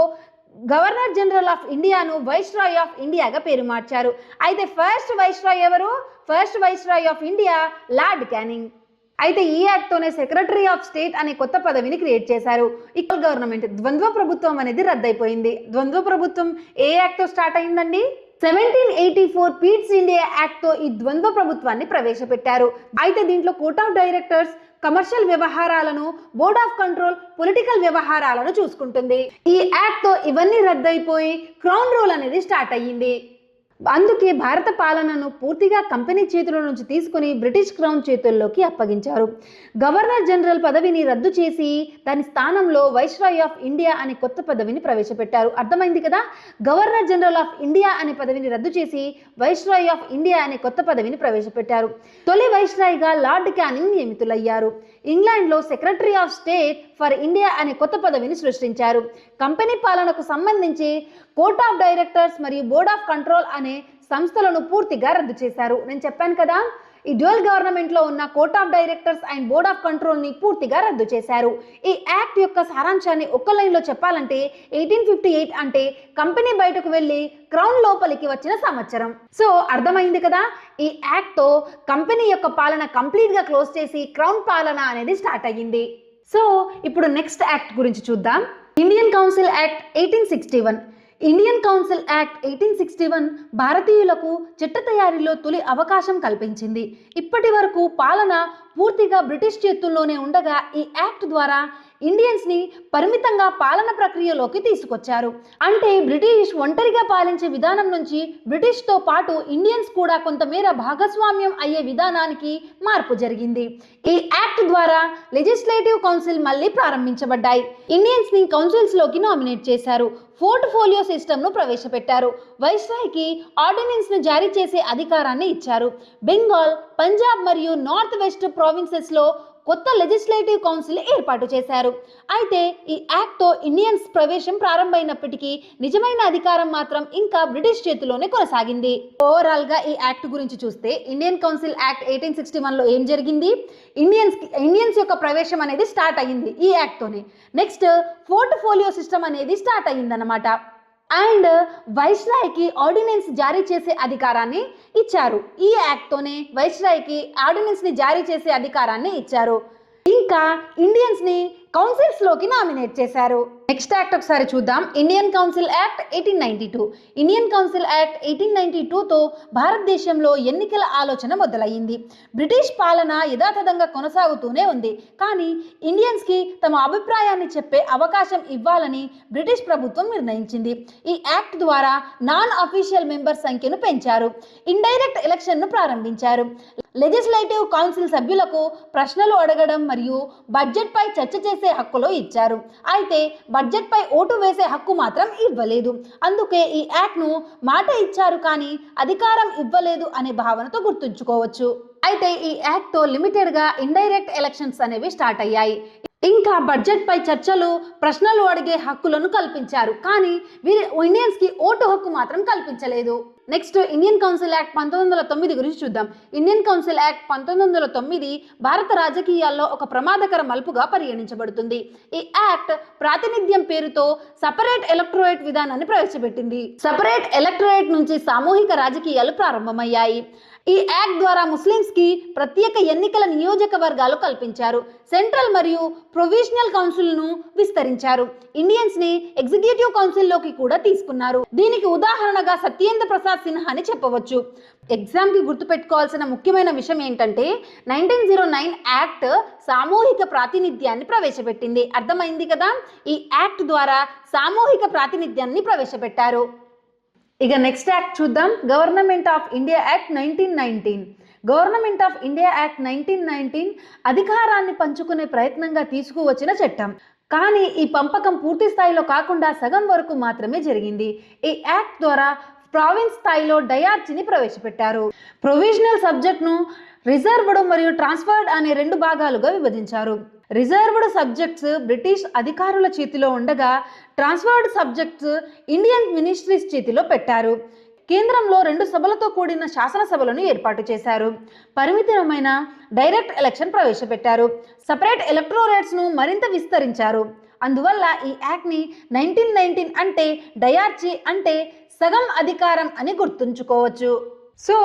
గవర్నర్ జనరల్ ఆఫ్ ఇండియాను వైస్రాయ్ ఆఫ్ ఇండియాగా పేరు మార్చారు. అయితే ఫస్ట్ వైస్రాయ్ ఎవరు? First Viceroy of India lord canning. అయితే ఈ యాక్ట్తోనే సెక్రటరీ ఆఫ్ స్టేట్ అనే కొత్త పదవిని క్రియేట్ చేశారు. ఇక్కడ గవర్నమెంట్ ద్వంద్వ ప్రభుత్వం అనేది రద్దయిపోయింది. ద్వంద్వ ప్రభుత్వం ఏ యాక్ట్తో స్టార్ట్ అయిందండి? 1784 పీట్స్ ఇండియా యాక్ట్తో ఈ ద్వంద్వ ప్రభుత్వాన్ని ప్రవేశపెట్టారు. అయితే దీంట్లో కోర్ట్ ఆఫ్ డైరెక్టర్స్ కమర్షియల్ వ్యవహారాలను, బోర్డ్ ఆఫ్ కంట్రోల్ పొలిటికల్ వ్యవహారాలను చూసుకుంటుంది. ఈ యాక్ట్తో ఇవన్నీ రద్దయిపోయి క్రౌన్ రూల్ అనేది స్టార్ట్ అయ్యింది. అందుకే భారత పాలనను పూర్తిగా కంపెనీ చేతుల నుంచి తీసుకుని బ్రిటిష్ క్రౌన్ చేతుల్లోకి అప్పగించారు. గవర్నర్ జనరల్ పదవిని రద్దు చేసి దాని స్థానంలో వైస్రాయ్ ఆఫ్ ఇండియా అనే కొత్త పదవిని ప్రవేశపెట్టారు. అర్థమైంది కదా. గవర్నర్ జనరల్ ఆఫ్ ఇండియా అనే పదవిని రద్దు చేసి వైస్రాయ్ ఆఫ్ ఇండియా అనే కొత్త పదవిని ప్రవేశపెట్టారు. తొలి వైస్రాయ్గా లార్డ్ క్యానింగ్ నియమితులయ్యారు. ఇంగ్లాండ్లో secretary of State for India అనే కొత్త పదవిని సృష్టించారు. కంపెనీ పాలనకు సంబంధించి కోర్ట్ ఆఫ్ డైరెక్టర్స్ మరియు బోర్డ్ ఆఫ్ కంట్రోల్ అనే సంస్థలను పూర్తిగా రద్దు చేశారు. నేను చెప్పాను కదా, ఈ డ్యూయల్ గవర్నమెంట్లో ఉన్న Court of Directors and Board of కంట్రోల్ని పూర్తిగా రద్దు చేశారు. ఈ యాక్ట్ యొక్క సారాంశాన్ని ఒక్క లైన్లో చెప్పాలంటే 1858 అంటే కంపెనీ బయటకు వెళ్ళి క్రౌన్ లోపలికి వచ్చిన సంవత్సరం. సో అర్థమైంది కదా. ఈ యాక్ట్తో కంపెనీ యొక్క పాలన కంప్లీట్గా క్లోజ్ చేసి క్రౌన్ పాలన అనేది స్టార్ట్ అయ్యింది. సో ఇప్పుడు నెక్స్ట్ యాక్ట్ గురించి చూద్దాం. Indian Council act 1861. Indian Council act 1861 భారతీయులకు చట్ట తయారీలో తొలి అవకాశం కల్పించింది. ఇప్పటి వరకు పాలన పూర్తిగా బ్రిటిష్ చేతుల్లోనే ఉండగా ఈ యాక్ట్ ద్వారా ఇండియన్స్ని పరిమితంగా పాలన ప్రక్రియలోకి తీసుకొచ్చారు. అంటే బ్రిటిష్ ఒంటరిగా పాలించే విధానం నుంచి బ్రిటిష్తో పాటు ఇండియన్స్ కూడా కొంతమేర భాగస్వామ్యం అయ్యే విధానానికి మార్పు జరిగింది. ఈ యాక్ట్ ద్వారా లెజిస్లేటివ్ కౌన్సిల్ మళ్ళీ ప్రారంభించబడ్డాయి. ఇండియన్స్ని కౌన్సిల్స్లోకి నామినేట్ చేశారు. పోర్ట్ఫోలియో సిస్టమ్ను ప్రవేశపెట్టారు. వైస్రాయ్కి ఆర్డినెన్స్ను జారీ చేసే అధికారాన్ని ఇచ్చారు. బెంగాల్, పంజాబ్ మరియు నార్త్ వెస్ట్ ప్రావిన్సెస్లో కొత్త లెజిస్లేటివ్ కౌన్సిల్ ఏర్పాటు చేశారు. అయితే ఈ యాక్ట్తో ఇండియన్స్ ప్రవేశం ప్రారంభమైనప్పటికీ నిజమైన అధికారం మాత్రం ఇంకా బ్రిటిష్ చేతిలోనే కొనసాగింది. ఓవరాల్గా ఈ యాక్ట్ గురించి చూస్తే ఇండియన్ కౌన్సిల్ యాక్ట్ 1861లో ఏం జరిగింది? ఇండియన్స్ యొక్క ప్రవేశం అనేది స్టార్ట్ అయ్యింది ఈ యాక్ట్తోనే. నెక్స్ట్ పోర్ట్ఫోలియో సిస్టమ్ అనేది స్టార్ట్ అయ్యిందన్నమాట. అండ్ వైస్రాయ్కి ఆర్డినెన్స్ జారీ చేసే అధికారాన్ని ఇచ్చారు. ఈ యాక్ట్తోనే వైస్రాయ్కి ఆర్డినెన్స్ని జారీ చేసే అధికారాన్ని ఇచ్చారు. ఇంకా ఇండియన్స్ని కౌన్సిల్స్లోకి నామినేట్ చేశారు. నెక్స్ట్ యాక్ట్ ఒకసారి చూద్దాం. Indian Council Act 1892. Indian Council Act 1892తో భారతదేశంలో ఎన్నికల ఆలోచన మొదలయ్యింది. బ్రిటిష్ పాలన యథాతథంగా కొనసాగుతూనే ఉంది. కానీ ఇండియన్స్కి తమ అభిప్రాయాన్ని చెప్పే అవకాశం ఇవ్వాలని బ్రిటిష్ ప్రభుత్వం నిర్ణయించింది. ఈ యాక్ట్ ద్వారా నాన్ అఫీషియల్ మెంబర్స్ సంఖ్యను పెంచారు. ఇండైరెక్ట్ ఎలక్షన్ను ప్రారంభించారు. లెజిస్లేటివ్ కౌన్సిల్ సభ్యులకు ప్రశ్నలు అడగడం మరియు బడ్జెట్పై చర్చ చేసే హక్కులు ఇచ్చారు. అయితే బడ్జెట్పై ఓటు వేసే హక్కు మాత్రం ఇవ్వలేదు. అందుకే ఈ యాక్ట్ను మాట ఇచ్చారు కానీ అధికారం ఇవ్వలేదు అనే భావనతో గుర్తుంచుకోవచ్చు. అయితే ఈ యాక్ట్తో లిమిటెడ్గా ఇండైరెక్ట్ ఎలక్షన్స్ అనేవి స్టార్ట్ అయ్యాయి. ఇంకా బడ్జెట్పై చర్చలు, ప్రశ్నలు అడిగే హక్కులను కల్పించారు. కానీ ఇండియన్స్కి ఓటు హక్కు మాత్రం కల్పించలేదు. నెక్స్ట్ ఇండియన్ కౌన్సిల్ యాక్ట్ 1909 గురించి చూద్దాం. ఇండియన్ కౌన్సిల్ యాక్ట్ 1909 భారత రాజకీయాల్లో ఒక ప్రమాదకర మలుపుగా పరిగణించబడుతుంది. ఈ యాక్ట్ ప్రాతినిధ్యం పేరుతో సపరేట్ ఎలక్టోరేట్ విధానాన్ని ప్రవేశపెట్టింది. సపరేట్ ఎలక్టోరేట్ నుంచి సామూహిక రాజకీయాలు ప్రారంభమయ్యాయి. ఈ యాక్ట్ ద్వారా ముస్లిమ్స్కి ప్రత్యేక ఎన్నికల నియోజకవర్గాలు కల్పించారు. సెంట్రల్ మరియు ప్రొవిజనల్ కౌన్సిల్ను విస్తరించారు. ఇండియన్స్ని ఎగ్జిక్యూటివ్ కౌన్సిల్లోకి కూడా తీసుకున్నారు. దీనికి ఉదాహరణగా సత్యేంద్ర ప్రసాద్ సిన్హాని చెప్పవచ్చు. ఎగ్జామ్కి గుర్తుపెట్టుకోవాల్సిన ముఖ్యమైన విషయం ఏంటంటే 1909 యాక్ట్ సామూహిక ప్రాతినిధ్యాన్ని ప్రవేశపెట్టింది. అర్థమైంది కదా? ఈ యాక్ట్ ద్వారా సామూహిక ప్రాతినిధ్యాన్ని ప్రవేశపెట్టారు. ఇక నెక్స్ట్ యాక్ట్ చూద్దాం. Government of India act 1919. Government of India act 1919 అధికారాన్ని పంచుకునే ప్రయత్నంగా తీసుకువచ్చిన చట్టం. కానీ ఈ పంపకం పూర్తి స్థాయిలో కాకుండా సగం వరకు మాత్రమే జరిగింది. ఈ యాక్ట్ ద్వారా ప్రావిన్స్ స్థాయిలో డయార్చీని ప్రవేశపెట్టారు. ప్రొవిజనల్ సబ్జెక్ట్ను రిజర్వ్డ్ మరియు ట్రాన్స్ఫర్డ్ అనే 2 భాగాలుగా విభజించారు. రిజర్వ్డ్ సబ్జెక్ట్స్ బ్రిటిష్ అధికారుల చేతిలో ఉండగా ట్రాన్స్ఫర్డ్ సబ్జెక్ట్స్ ఇండియన్ మినిస్ట్రీస్ చేతిలో పెట్టారు. కేంద్రంలో 2 సభలతో కూడిన శాసనసభలను ఏర్పాటు చేశారు. పరిమితమైన డైరెక్ట్ ఎలక్షన్ ప్రవేశపెట్టారు. సపరేట్ ఎలక్టోరేట్స్ను మరింత విస్తరించారు. అందువల్ల ఈ యాక్ట్ని 1919 అంటే డయార్చీ అంటే సగం అధికారం అని గుర్తుంచుకోవచ్చు. So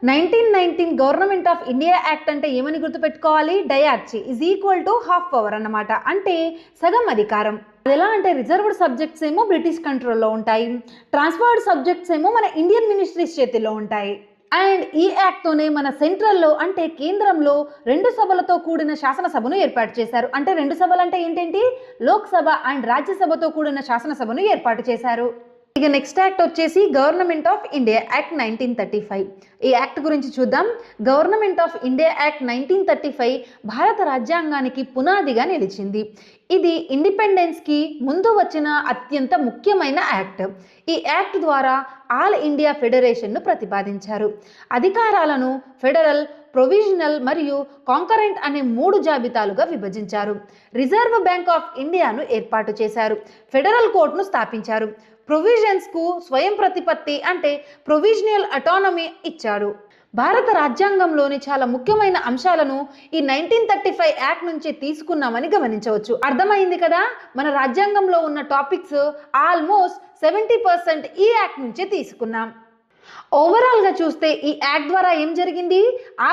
1919 Government of India Act అంటే ఏమని గుర్తుపెట్టుకోవాలి? Diarchy is equal to half power అన్నమాట. అంటే సగం అధికారం. అది ఎలా అంటే రిజర్వ్డ్ సబ్జెక్ట్స్ ఏమో బ్రిటిష్ కంట్రోల్లో ఉంటాయి, ట్రాన్స్ఫర్డ్ సబ్జెక్ట్స్ ఏమో మన ఇండియన్ మినిస్ట్రీస్ చేతిలో ఉంటాయి. అండ్ ఈ యాక్ట్తోనే మన సెంట్రల్లో అంటే కేంద్రంలో 2 సభలతో కూడిన శాసనసభను ఏర్పాటు చేశారు. అంటే 2 సభలు అంటే ఏంటేంటి? లోక్సభ అండ్ రాజ్యసభతో కూడిన శాసనసభను ఏర్పాటు చేశారు. ఇక నెక్స్ట్ యాక్ట్ వచ్చేసి గవర్నమెంట్ ఆఫ్ ఇండియా యాక్ట్ 1935. ఈ యాక్ట్ గురించి చూద్దాం. గవర్నమెంట్ ఆఫ్ ఇండియా యాక్ట్ 1935 భారత రాజ్యాంగానికి పునాదిగా నిలిచింది. ఇది ఇండిపెండెన్స్కి ముందు వచ్చిన అత్యంత ముఖ్యమైన యాక్ట్. ఈ యాక్ట్ ద్వారా ఆల్ ఇండియా ఫెడరేషన్ను ప్రతిపాదించారు. అధికారాలను ఫెడరల్, ప్రొవిజనల్ మరియు కాంకరెంట్ అనే 3 జాబితాలుగా విభజించారు. రిజర్వ్ బ్యాంక్ ఆఫ్ ఇండియాను ఏర్పాటు చేశారు. ఫెడరల్ కోర్టును స్థాపించారు. ప్రొవిజన్స్కు స్వయం ప్రతిపత్తి అంటే ప్రొవిజనల్ అటానమీ ఇచ్చాడు. భారత రాజ్యాంగంలోని చాలా ముఖ్యమైన అంశాలను ఈ 1935 యాక్ట్ నుంచి తీసుకున్నామని గమనించవచ్చు. అర్థమైంది కదా? మన రాజ్యాంగంలో ఉన్న టాపిక్స్ ఆల్మోస్ట్ 70% ఈ యాక్ట్ నుంచే తీసుకున్నాం. ఓవరాల్గా చూస్తే ఈ యాక్ట్ ద్వారా ఏం జరిగింది?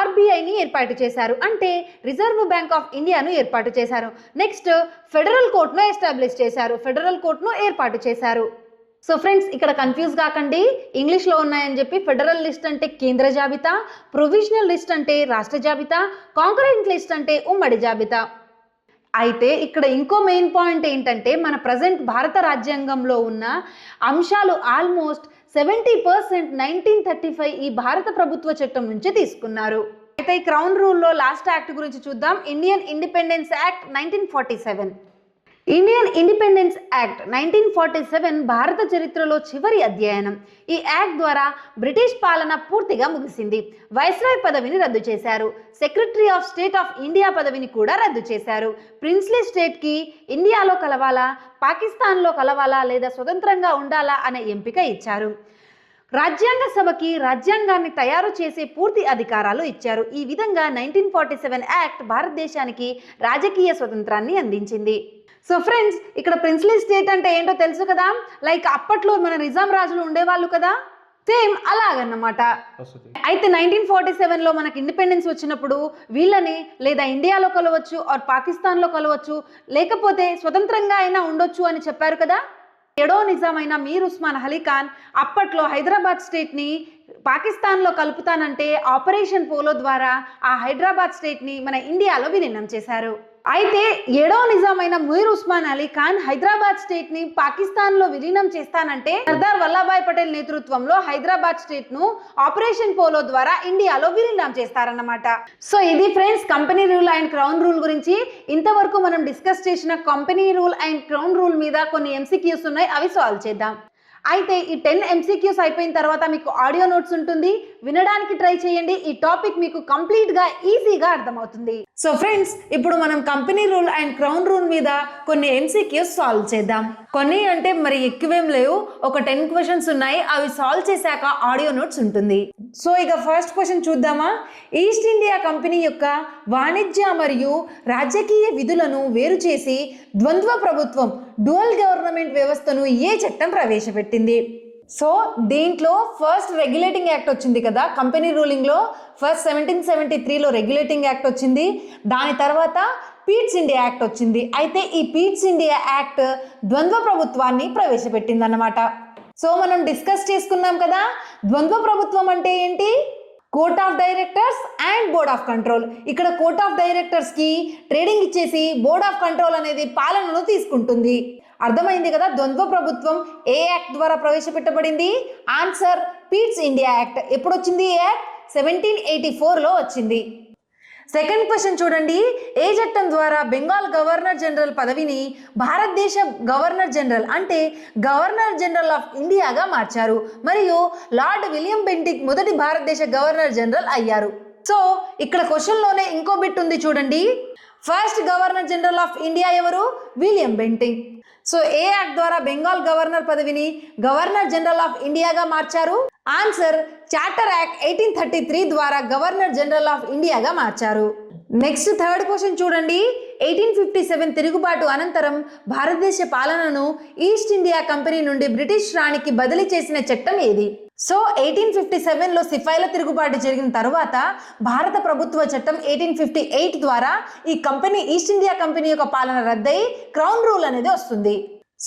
ఆర్బీఐని ఏర్పాటు చేశారు. అంటే రిజర్వ్ బ్యాంక్ ఆఫ్ ఇండియాను ఏర్పాటు చేశారు. నెక్స్ట్ ఫెడరల్ కోర్టును ఎస్టాబ్లిష్ చేశారు. ఫెడరల్ కోర్టును ఏర్పాటు చేశారు. సో ఫ్రెండ్స్, ఇక్కడ కన్ఫ్యూజ్ కాకండి. ఇంగ్లీష్లో ఉన్నాయని చెప్పి ఫెడరల్ లిస్ట్ అంటే కేంద్ర జాబితా, ప్రొవిజనల్ లిస్ట్ అంటే రాష్ట్ర జాబితా, కాంకరెంట్ లిస్ట్ అంటే ఉమ్మడి జాబితా. అయితే ఇక్కడ ఇంకో మెయిన్ పాయింట్ ఏంటంటే మన ప్రజెంట్ భారత రాజ్యాంగంలో ఉన్న అంశాలు ఆల్మోస్ట్ 70% 1935 ఈ భారత ప్రభుత్వ చట్టం నుంచి తీసుకున్నారు. అయితే ఈ క్రౌన్ రూల్లో లాస్ట్ యాక్ట్ గురించి చూద్దాం. Indian independence act 1947. Indian independence act 1947 భారత చరిత్రలో చివరి అధ్యయనం. ఈ యాక్ట్ ద్వారా బ్రిటిష్ పాలన పూర్తిగా ముగిసింది. వైస్రాయ్ పదవిని రద్దు చేశారు. Secretary of state of India పదవిని కూడా రద్దు చేశారు. ప్రిన్స్లీ స్టేట్కి ఇండియాలో కలవాలా, పాకిస్తాన్లో కలవాలా లేదా స్వతంత్రంగా ఉండాలా అనే ఎంపిక ఇచ్చారు. రాజ్యాంగ సభకి రాజ్యాంగాన్ని తయారు చేసే పూర్తి అధికారాలు ఇచ్చారు. ఈ విధంగా 1947 యాక్ట్ భారతదేశానికి రాజకీయ స్వతంత్రాన్ని అందించింది. సో ఫ్రెండ్స్, ఇక్కడ ప్రిన్స్లీ స్టేట్ అంటే ఏంటో తెలుసు కదా, లైక్ అప్పట్లో మన నిజాం రాజులు ఉండేవాళ్ళు కదా, సేమ్ అలాగన్నమాట. అయితే 1947లో మనకి ఇండిపెండెన్స్ వచ్చినప్పుడు వీళ్ళని లేదా ఇండియాలో కలవచ్చు ఆర్ పాకిస్తాన్లో కలవచ్చు, లేకపోతే స్వతంత్రంగా అయినా ఉండొచ్చు అని చెప్పారు కదా. 7వ నిజాం అయిన మీర్ ఉస్మాన్ అలీ ఖాన్ అప్పట్లో హైదరాబాద్ స్టేట్ని పాకిస్తాన్లో కలుపుతానంటే ఆపరేషన్ పోలో ద్వారా ఆ హైదరాబాద్ స్టేట్ని మన ఇండియాలో విలీనం చేశారు. అయితే 7వ నిజాం అయిన మీర్ ఉస్మాన్ అలీ ఖాన్ హైదరాబాద్ స్టేట్ ని పాకిస్తాన్ లో విలీనం చేస్తానంటే సర్దార్ వల్లభాయ్ పటేల్ నేతృత్వంలో హైదరాబాద్ స్టేట్ ను ఆపరేషన్ పోలో ద్వారా ఇండియాలో విలీనం చేస్తారన్నమాట. సో ఇది friends company rule and crown rule గురించి. ఇంతవరకు మనం డిస్కస్ చేసిన company rule and crown rule మీద కొన్ని ఎంసీక్యూస్ ఉన్నాయి, అవి సాల్వ్ చేద్దాం. అయితే ఈ 10 MCQs అయిపోయిన తర్వాత మీకు ఆడియో నోట్స్ ఉంటుంది, వినడానికి ట్రై చేయండి. ఈ టాపిక్ మీకు కంప్లీట్గా ఈజీగా అర్థమవుతుంది. సో ఫ్రెండ్స్, ఇప్పుడు మనం company rule and crown rule మీద కొన్ని MCQs సాల్వ్ చేద్దాం. కొన్ని అంటే మరి ఎక్కువేం లేవు, ఒక 10 క్వశ్చన్స్ ఉన్నాయి, అవి సాల్వ్ చేశాక ఆడియో నోట్స్ ఉంటుంది. సో ఇక ఫస్ట్ క్వశ్చన్ చూద్దామా. ఈస్ట్ ఇండియా కంపెనీ యొక్క వాణిజ్య మరియు రాజకీయ విధులను వేరు చేసి ద్వంద్వ ప్రభుత్వం డ్యువల్ గవర్నమెంట్ వ్యవస్థను ఏ చట్టం ప్రవేశపెట్టింది? సో దీంట్లో ఫస్ట్ రెగ్యులేటింగ్ యాక్ట్ వచ్చింది కదా కంపెనీ రూలింగ్లో. ఫస్ట్ 1773లో రెగ్యులేటింగ్ యాక్ట్ వచ్చింది, దాని తర్వాత పీట్స్ ఇండియా యాక్ట్ వచ్చింది. అయితే ఈ పీట్స్ ఇండియా యాక్ట్ ద్వంద్వ ప్రభుత్వాన్ని ప్రవేశపెట్టింది అన్నమాట. సో మనం డిస్కస్ చేసుకున్నాం కదా, ద్వంద్వ ప్రభుత్వం అంటే ఏంటి? Court of Directors and Board of control. ఇక్కడ కోర్ట్ ఆఫ్ డైరెక్టర్స్ కి ట్రేడింగ్ ఇచ్చేసి బోర్డ్ ఆఫ్ కంట్రోల్ అనేది పాలనను తీసుకుంటుంది. అర్థమైంది కదా ద్వంద్వ ప్రభుత్వం ఏ యాక్ట్ ద్వారా ప్రవేశపెట్టబడింది? Answer Pitt's India Act. ఎప్పుడు వచ్చింది ఈ యాక్ట్? 1784లో వచ్చింది. సెకండ్ క్వశ్చన్ చూడండి. ఏ చట్టం ద్వారా బెంగాల్ గవర్నర్ జనరల్ పదవిని భారతదేశ గవర్నర్ జనరల్ అంటే గవర్నర్ జనరల్ ఆఫ్ ఇండియాగా మార్చారు మరియు లార్డ్ విలియం బెంటిక్ మొదటి భారతదేశ గవర్నర్ జనరల్ అయ్యారు? సో ఇక్కడ క్వశ్చన్లోనే ఇంకో బిట్ ఉంది చూడండి. First Governor General of India ఎవరు? William Bentinck. సో ఏ యాక్ట్ ద్వారా బెంగాల్ గవర్నర్ పదవిని గవర్నర్ జనరల్ ఆఫ్ ఇండియాగా మార్చారు? ఆన్సర్ చార్టర్ యాక్ట్ 1833 ద్వారా గవర్నర్ జనరల్ ఆఫ్ ఇండియాగా మార్చారు. నెక్స్ట్ థర్డ్ క్వశ్చన్ చూడండి. 1857 తిరుగుబాటు అనంతరం భారతదేశ పాలనను ఈస్ట్ ఇండియా కంపెనీ నుండి బ్రిటిష్ రాణికి బదిలీ చేసిన చట్టం ఏది? సో 1857లో సిపాయిల తిరుగుబాటు జరిగిన తర్వాత భారత ప్రభుత్వ చట్టం 1858 ద్వారా ఈ కంపెనీ ఈస్ట్ ఇండియా కంపెనీ యొక్క పాలన రద్దయి క్రౌన్ రూల్ అనేది వస్తుంది.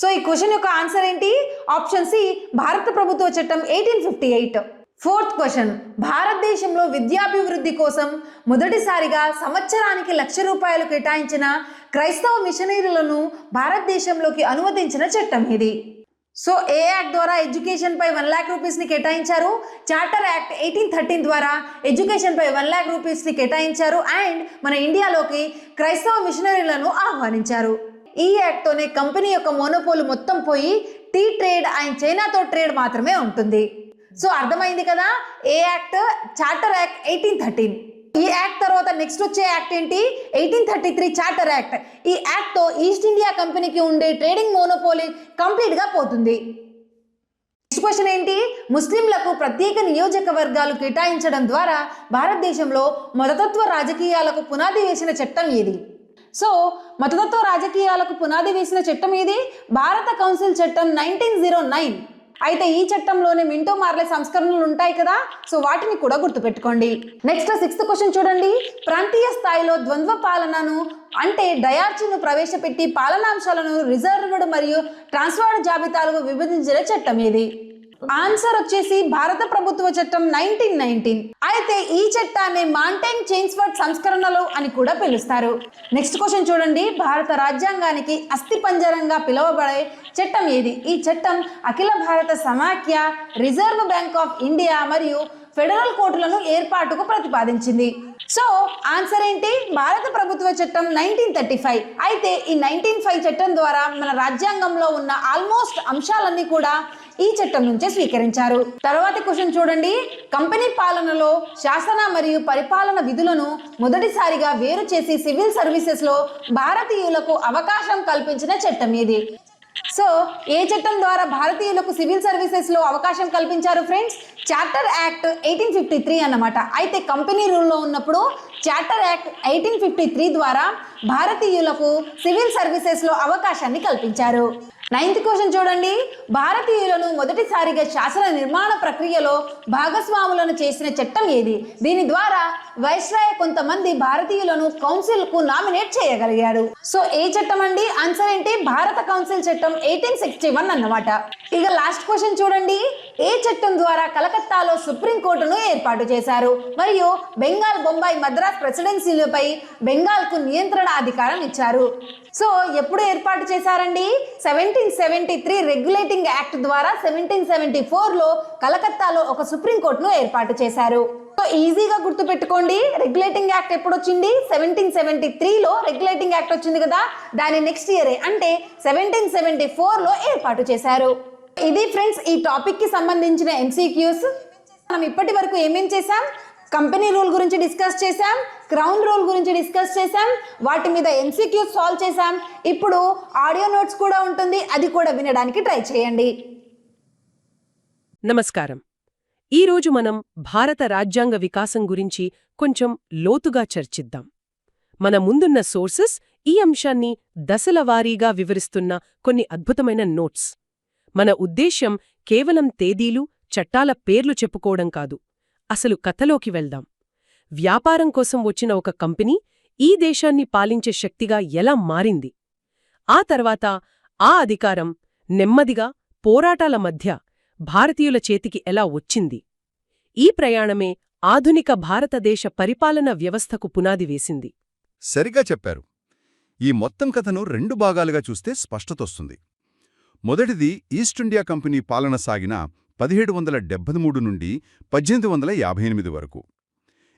సో ఈ క్వశ్చన్ యొక్క ఆన్సర్ ఏంటి? ఆప్షన్ సి భారత ప్రభుత్వ చట్టం 1858. Fourth question. భారతదేశంలో విద్యాభివృద్ధి కోసం మొదటిసారిగా సంవత్సరానికి ₹1,00,000 కేటాయించిన క్రైస్తవ మిషనరీలను భారతదేశంలోకి అనుమతించిన చట్టం ఇది. సో ఏ యాక్ట్ ద్వారా ఎడ్యుకేషన్ పై ₹1,00,000 కేటాయించారు? చార్టర్ యాక్ట్ 1813 ద్వారా ఎడ్యుకేషన్ పై ₹1,00,000 కేటాయించారు అండ్ మన ఇండియాలోకి క్రైస్తవ మిషనరీలను ఆహ్వానించారు. ఈ యాక్ట్ తోనే కంపెనీ యొక్క మోనోపోల్ మొత్తం పోయి టీ ట్రేడ్ అండ్ చైనాతో ట్రేడ్ మాత్రమే ఉంటుంది. సో అర్థమైంది కదా ఏ యాక్ట్? Charter Act 1813. ఈ యాక్ట్ తర్వాత నెక్స్ట్ వచ్చే యాక్ట్ ఏంటి? 1833 చార్టర్ యాక్ట్. ఈ యాక్ట్ తో ఈస్ట్ ఇండియా కంపెనీకి ఉండే ట్రేడింగ్ మోనోపోలీ కంప్లీట్ గా పోతుంది. నెక్స్ట్ క్వశ్చన్ ఏంటి? ముస్లింలకు ప్రత్యేక నియోజకవర్గాలు కేటాయించడం ద్వారా భారతదేశంలో మతతత్వ రాజకీయాలకు పునాది వేసిన చట్టం ఏది? సో మతతత్వ రాజకీయాలకు పునాది వేసిన చట్టం ఏది? భారత కౌన్సిల్ చట్టం 1909. అయితే ఈ చట్టంలోనే మింటో మార్లే సంస్కరణలు ఉంటాయి కదా, సో వాటిని కూడా గుర్తుపెట్టుకోండి. నెక్స్ట్ సిక్స్త్ క్వశ్చన్ చూడండి. ప్రాంతీయ స్థాయిలో ద్వంద్వ పాలనను అంటే డయార్చీను ప్రవేశపెట్టి పాలనాంశాలను రిజర్వ్డ్ మరియు ట్రాన్స్ఫర్డ్ జాబితాలకు విభజించిన చట్టం ఏది? ఆన్సర్ వచ్చేసి భారత ప్రభుత్వ చట్టం 1919. అయితే ఈ చట్టాన్ని మాంటైన్ చైన్స్వర్త్ సంస్కరణలు అని కూడా పిలుస్తారు. నెక్స్ట్ క్వశ్చన్ చూడండి. భారత రాజ్యాంగానికి అస్థిపంజరంగా పిలువబడే చట్టం ఏది? ఈ చట్టం అఖిల భారత సమాఖ్య, రిజర్వ్ బ్యాంక్ ఆఫ్ ఇండియా మరియు ఫెడరల్ కోర్టులను ఏర్పాటుకు ప్రతిపాదించింది. సో ఆన్సర్ ఏంటి? భారత ప్రభుత్వ చట్టం 1935. అయితే ఈ 1905 చట్టం ద్వారా మన రాజ్యాంగంలో ఉన్న ఆల్మోస్ట్ అంశాలన్నీ కూడా ఈ చట్టం నుంచే స్వీకరించారు. తర్వాతి క్వశ్చన్ చూడండి. కంపెనీ పాలనలో శాసన మరియు పరిపాలన విధులను మొదటిసారిగా వేరు చేసి సివిల్ సర్వీసెస్ లో భారతీయులకు అవకాశం కల్పించిన చట్టం ఏది? సో ఏ చట్టం ద్వారా భారతీయులకు సివిల్ సర్వీసెస్ లో అవకాశం కల్పించారు ఫ్రెండ్స్? చార్టర్ యాక్ట్ 1853 అన్నమాట. అయితే కంపెనీ రూల్లో ఉన్నప్పుడు చార్టర్ యాక్ట్ 1853 ద్వారా భారతీయులకు సివిల్ సర్వీసెస్ లో అవకాశాన్ని కల్పించారు. 9th క్వశ్చన్ చూడండి. భారతీయులను మొదటిసారిగా శాసన నిర్మాణ ప్రక్రియలో భాగస్వాములను చేసిన చట్టం ఏది? దీని ద్వారా వైస్రాయ్ కొంతమంది భారతీయులను కౌన్సిల్ కు నామినేట్ చేయగలిగాడు. సో ఏ చట్టం అండి? ఆన్సర్ ఏంటి? భారత కౌన్సిల్ చట్టం 1861 అన్నమాట. ఇక లాస్ట్ క్వశ్చన్ చూడండి. ఏ చట్టం ద్వారా కలకత్తాలో సుప్రీం కోర్టును ఏర్పాటు చేశారు మరియు బెంగాల్, బొంబాయి, మద్రాస్ ప్రెసిడెన్సీలపై బెంగాల్ కు నియంత్రణ అధికారం ఇచ్చారు? సో ఎప్పుడు ఏర్పాటు చేశారండి? 1773 రెగ్యులేటింగ్ యాక్ట్ ద్వారా 1774లో కలకత్తాలో ఒక సుప్రీం కోర్టును ఏర్పాటు చేశారు. సో ఈజీగా గుర్తుపెట్టుకోండి. రెగ్యులేటింగ్ యాక్ట్ ఎప్పుడు వచ్చింది? 1773లో రెగ్యులేటింగ్ యాక్ట్ వచ్చింది కదా, దాని నెక్స్ట్ ఇయరే అంటే 1774లో ఏర్పాటు చేశారు. ఇది ఫ్రెండ్స్ ఈ టాపిక్ కి సంబంధించిన MCQs. మనం ఇప్పటి వరకు ఏమేం చేసాం? కంపెనీ రూల్ గురించి డిస్కస్ చేసాం, క్రౌన్ రూల్ గురించి డిస్కస్ చేసాం, వాటి మీద MCQ సాల్వ్ చేసాం. ఇప్పుడు ఆడియో నోట్స్ కూడా ఉంటుంది, అది కూడా వినడానికి ట్రై చేయండి. నమస్కారం. ఈరోజు మనం భారత రాజ్యాంగ వికాసం గురించి కొంచెం లోతుగా చర్చిద్దాం. మన ముందున్న సోర్సెస్ ఈ అంశాన్ని దశలవారీగా వివరిస్తున్న కొన్ని అద్భుతమైన నోట్స్. మన ఉద్దేశ్యం కేవలం తేదీలు, చట్టాల పేర్లు చెప్పుకోవడం కాదు, అసలు కథలోకి వెళ్దాం. వ్యాపారం కోసం వచ్చిన ఒక కంపెనీ ఈ దేశాన్ని పాలించే శక్తిగా ఎలా మారింది? ఆ తర్వాత ఆ అధికారం నెమ్మదిగా పోరాటాల మధ్య భారతీయుల చేతికి ఎలా వచ్చింది? ఈ ప్రయాణమే ఆధునిక భారతదేశ పరిపాలన వ్యవస్థకు పునాది వేసింది. సరిగా చెప్పారు. ఈ మొత్తం కథను 2 భాగాలుగా చూస్తే స్పష్టతొస్తుంది. మొదటిది ఈస్ట్ ఇండియా కంపెనీ పాలన సాగిన 1773 నుండి 1858 వరకు.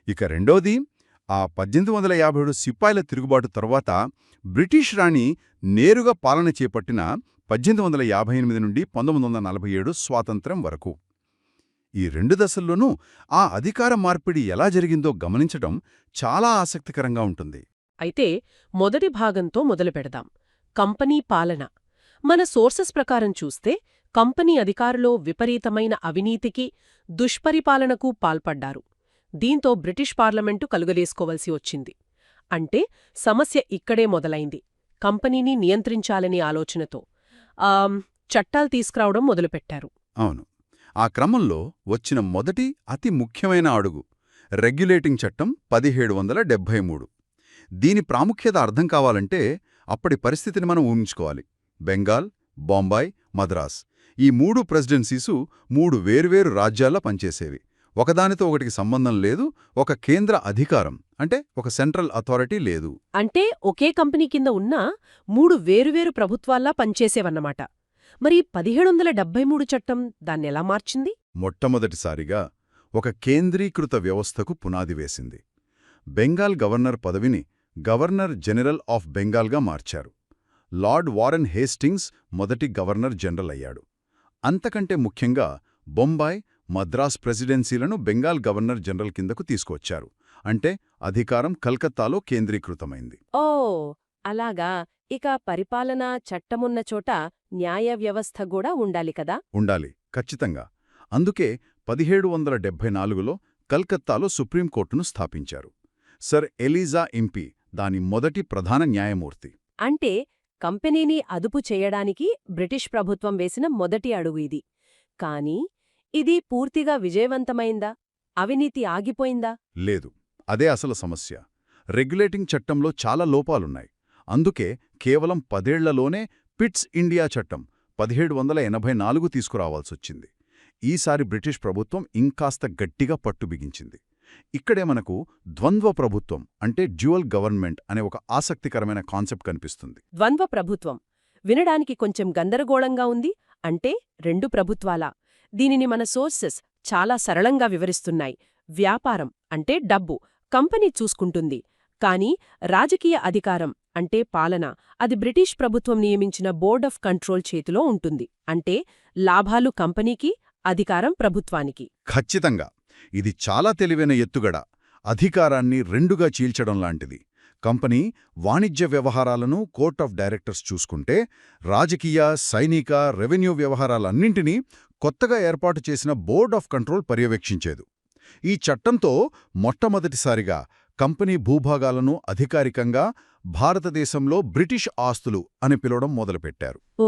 ఇక రెండోది ఆ 1857 సిపాయిల తిరుగుబాటు తరువాత బ్రిటిష్ రాణి నేరుగా పాలన చేపట్టిన 1858 నుండి 1947 స్వాతంత్ర్యం వరకు. ఈ 2 దశల్లోనూ ఆ అధికార మార్పిడి ఎలా జరిగిందో గమనించడం చాలా ఆసక్తికరంగా ఉంటుంది. అయితే మొదటి భాగంతో మొదలుపెడదాం. కంపెనీ పాలన. మన సోర్సెస్ ప్రకారం చూస్తే కంపెనీ అధికారులో విపరీతమైన అవినీతికి, దుష్పరిపాలనకు పాల్పడ్డారు. దీంతో బ్రిటిష్ పార్లమెంటు కలుగలేసుకోవలసి వచ్చింది. అంటే సమస్య ఇక్కడే మొదలైంది. కంపెనీని నియంత్రించాలనే ఆలోచనతో చట్టాలు తీసుకురావడం మొదలుపెట్టారు. అవును. ఆ క్రమంలో వచ్చిన మొదటి అతి ముఖ్యమైన అడుగు రెగ్యులేటింగ్ చట్టం 1773. దీని ప్రాముఖ్యత అర్థం కావాలంటే అప్పటి పరిస్థితిని మనం ఊహించుకోవాలి. బెంగాల్, బొంబాయి, మద్రాస్ ఈ 3 ప్రెసిడెన్సీసు 3 వేర్వేరు రాజ్యాల్లో పనిచేసేవి. ఒకదానితో ఒకటికి సంబంధం లేదు, ఒక కేంద్ర అధికారం అంటే ఒక సెంట్రల్ అథారిటీ లేదు. అంటే ఒకే కంపెనీ కింద ఉన్న 3 వేరువేరు ప్రభుత్వాల్లా పనిచేసేవన్నమాట. మరి 1773 చట్టం దాన్నెలా మార్చింది? మొట్టమొదటిసారిగా ఒక కేంద్రీకృత వ్యవస్థకు పునాది వేసింది. బెంగాల్ గవర్నర్ పదవిని గవర్నర్ జనరల్ ఆఫ్ బెంగాల్గా మార్చారు. లార్డ్ వారెన్ హేస్టింగ్స్ మొదటి గవర్నర్ జనరల్ అయ్యాడు. అంతకంటే ముఖ్యంగా బొంబాయి, మద్రాస్ ప్రెసిడెన్సీలను బెంగాల్ గవర్నర్ జనరల్ కిందకు తీసుకొచ్చారు. అంటే అధికారం కల్కత్తాలో కేంద్రీకృతమైంది. ఓ అలాగా. ఇక పరిపాలనా చట్టమున్న చోట న్యాయ వ్యవస్థ కూడా ఉండాలి కదా? ఉండాలి, ఖచ్చితంగా. అందుకే 1774లో కల్కత్తాలో సుప్రీంకోర్టును స్థాపించారు. సర్ ఎలీజా ఇంపీ దాని మొదటి ప్రధాన న్యాయమూర్తి. అంటే కంపెనీని అదుపు చేయడానికి బ్రిటిష్ ప్రభుత్వం వేసిన మొదటి అడుగు ఇది. కానీ ఇది పూర్తిగా విజయవంతమైందా? అవినీతి ఆగిపోయిందా? లేదు, అదే అసలు సమస్య. రెగ్యులేటింగ్ చట్టంలో చాలా లోపాలున్నాయి. అందుకే కేవలం 10 ఏళ్లలోనే పిట్స్ ఇండియా చట్టం 1784 తీసుకురావాల్సొచ్చింది. ఈసారి బ్రిటిష్ ప్రభుత్వం ఇంకాస్త గట్టిగా పట్టు బిగించింది. ఇక్కడే మనకు ద్వంద్వ ప్రభుత్వం అంటే డ్యూయల్ గవర్నమెంట్ అనే ఒక ఆసక్తికరమైన కాన్సెప్ట్ కనిపిస్తుంది. ద్వంద్వ ప్రభుత్వం వినడానికి కొంచెం గందరగోళంగా ఉంది. అంటే రెండు ప్రభుత్వాలా? దీనిని మన సోర్సెస్ చాలా సరళంగా వివరిస్తున్నాయి. వ్యాపారం అంటే డబ్బు కంపెనీ చూసుకుంటుంది. కానీ రాజకీయ అధికారం అంటే పాలన అది బ్రిటిష్ ప్రభుత్వం నియమించిన బోర్డ్ ఆఫ్ కంట్రోల్ చేతిలో ఉంటుంది. అంటే లాభాలు కంపెనీకి, అధికారం ప్రభుత్వానికి. ఖచ్చితంగా ఇది చాలా తెలివైన ఎత్తుగడ. అధికారాన్ని రెండుగా చీల్చడం లాంటిది. కంపెనీ వాణిజ్య వ్యవహారాలను కోర్ట్ ఆఫ్ డైరెక్టర్స్ చూసుకుంటే, రాజకీయ, సైనిక, రెవెన్యూ వ్యవహారాలన్నింటినీ కొత్తగా ఏర్పాటు చేసిన బోర్డ్ ఆఫ్ కంట్రోల్ పర్యవేక్షించేదు. ఈ చట్టంతో మొట్టమొదటిసారిగా కంపెనీ భూభాగాలను అధికారికంగా భారతదేశంలో బ్రిటిష్ ఆస్తులు అని పిలవడం మొదలుపెట్టారు. ఓ,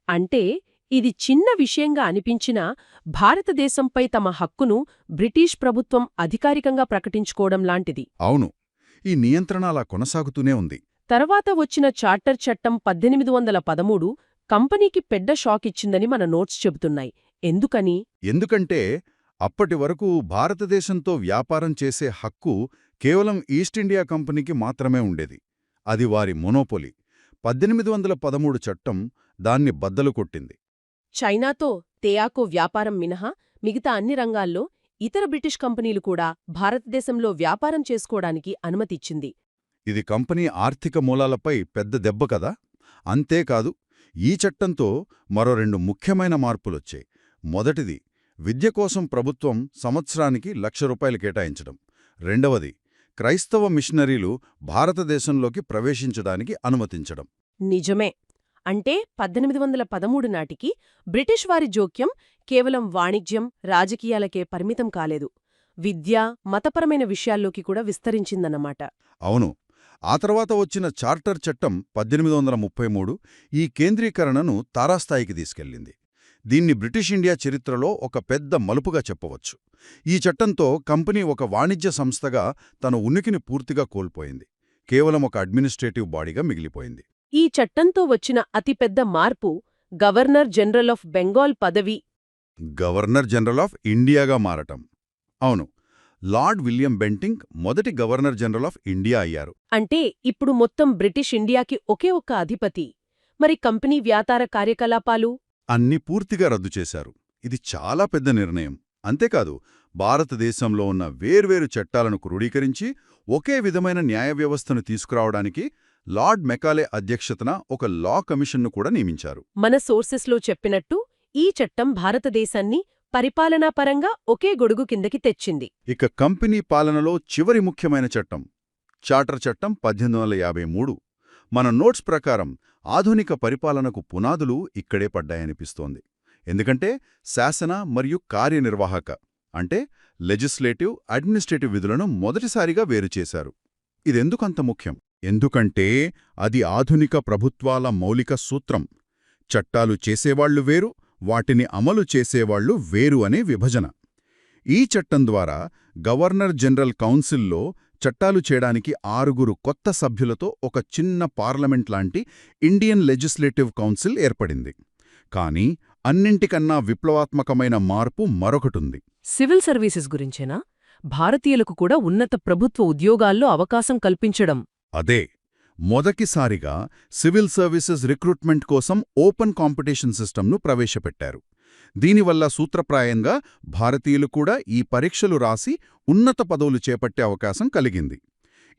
అంటే ఇది చిన్న విషయంగా అనిపించినా భారతదేశంపై తమ హక్కును బ్రిటిష్ ప్రభుత్వం అధికారికంగా ప్రకటించుకోవడం లాంటిది. అవును, ఈ నియంత్రణ అలా కొనసాగుతూనే ఉంది. తర్వాత వచ్చిన చార్టర్ చట్టం 1813 కంపెనీకి పెద్ద షాక్ ఇచ్చిందని మన నోట్స్ చెబుతున్నాయి. ఎందుకని? ఎందుకంటే అప్పటి వరకు భారతదేశంతో వ్యాపారం చేసే హక్కు కేవలం ఈస్ట్ ఇండియా కంపెనీకి మాత్రమే ఉండేది. అది వారి మొనోపొలి. 1813 చట్టం దాన్ని బద్దలు కొట్టింది. చైనాతో తేయాకో వ్యాపారం మినహా మిగతా అన్ని రంగాల్లో ఇతర బ్రిటిష్ కంపెనీలు కూడా భారతదేశంలో వ్యాపారం చేసుకోవడానికి అనుమతిచ్చింది. ఇది కంపెనీ ఆర్థిక మూలాలపై పెద్ద దెబ్బ కదా. అంతేకాదు, ఈ చట్టంతో మరో 2 ముఖ్యమైన మార్పులొచ్చాయి. మొదటిది, విద్య కోసం ప్రభుత్వం సంవత్సరానికి ₹1,00,000 కేటాయించడం. రెండవది, క్రైస్తవ మిషనరీలు భారతదేశంలోకి ప్రవేశించడానికి అనుమతించడం. నిజమే. అంటే 1813 నాటికి బ్రిటిష్ వారి జోక్యం కేవలం వాణిజ్యం, రాజకీయాలకే పరిమితం కాలేదు. విద్య, మతపరమైన విషయాల్లోకి కూడా విస్తరించిందన్నమాట. అవును. ఆ తర్వాత వచ్చిన చార్టర్ చట్టం 1833 ఈ కేంద్రీకరణను తారాస్థాయికి తీసుకెళ్లింది. దీన్ని బ్రిటిష్ ఇండియా చరిత్రలో ఒక పెద్ద మలుపుగా చెప్పవచ్చు. ఈ చట్టంతో కంపెనీ ఒక వాణిజ్య సంస్థగా తన ఉనికిని పూర్తిగా కోల్పోయింది. కేవలం ఒక అడ్మినిస్ట్రేటివ్ బాడీగా మిగిలిపోయింది. ఈ చట్టంతో వచ్చిన అతిపెద్ద మార్పు గవర్నర్ జనరల్ ఆఫ్ బెంగాల్ పదవి గవర్నర్ జనరల్ ఆఫ్ ఇండియాగా మారటం. అవును, లార్డ్ విలియం బెంటింక్ మొదటి గవర్నర్ జనరల్ ఆఫ్ ఇండియా అయ్యారు. అంటే ఇప్పుడు మొత్తం బ్రిటిష్ ఇండియాకి ఒకే ఒక్క అధిపతి. మరి కంపెనీ వ్యాపార కార్యకలాపాలు అన్నీ పూర్తిగా రద్దు చేశారు. ఇది చాలా పెద్ద నిర్ణయం. అంతేకాదు, భారతదేశంలో ఉన్న వేర్వేరు చట్టాలను క్రోడీకరించి ఒకే విధమైన న్యాయ వ్యవస్థను తీసుకురావడానికి లార్డ్ మెకాలే అధ్యక్షతన ఒక లా కమిషన్ను కూడా నియమించారు. మన సోర్సెస్లో చెప్పినట్టు ఈ చట్టం భారతదేశాన్ని పరిపాలనాపరంగా ఒకే గొడుగు కిందకి తెచ్చింది. ఇక కంపెనీ పాలనలో చివరి ముఖ్యమైన చట్టం చార్టర్ చట్టం 1853. మన నోట్స్ ప్రకారం ఆధునిక పరిపాలనకు పునాదులు ఇక్కడే పడ్డాయనిపిస్తోంది. ఎందుకంటే శాసన మరియు కార్యనిర్వాహక అంటే లెజిస్లేటివ్, అడ్మినిస్ట్రేటివ్ విధులను మొదటిసారిగా వేరుచేశారు. ఇదెందుకంత ముఖ్యం? ఎందుకంటే అది ఆధునిక ప్రభుత్వాల మౌలిక సూత్రం. చట్టాలు చేసేవాళ్లు వేరు, వాటిని అమలు చేసేవాళ్లు వేరు అనే విభజన. ఈ చట్టం ద్వారా గవర్నర్ జనరల్ కౌన్సిల్లో చట్టాలు చేయడానికి 6 కొత్త సభ్యులతో ఒక చిన్న పార్లమెంట్ లాంటి ఇండియన్ లెజిస్లేటివ్ కౌన్సిల్ ఏర్పడింది. కానీ అన్నింటికన్నా విప్లవాత్మకమైన మార్పు మరొకటుంది. Civil services గురించేనా? భారతీయులకు కూడా ఉన్నత ప్రభుత్వ ఉద్యోగాల్లో అవకాశం కల్పించడం. అదే, మొదటిసారిగా సివిల్ సర్వీసెస్ రిక్రూట్మెంట్ కోసం ఓపెన్ కాంపిటీషన్ సిస్టమ్ను ప్రవేశపెట్టారు. దీనివల్ల సూత్రప్రాయంగా భారతీయులు కూడా ఈ పరీక్షలు రాసి ఉన్నత పదవులు చేపట్టే అవకాశం కలిగింది.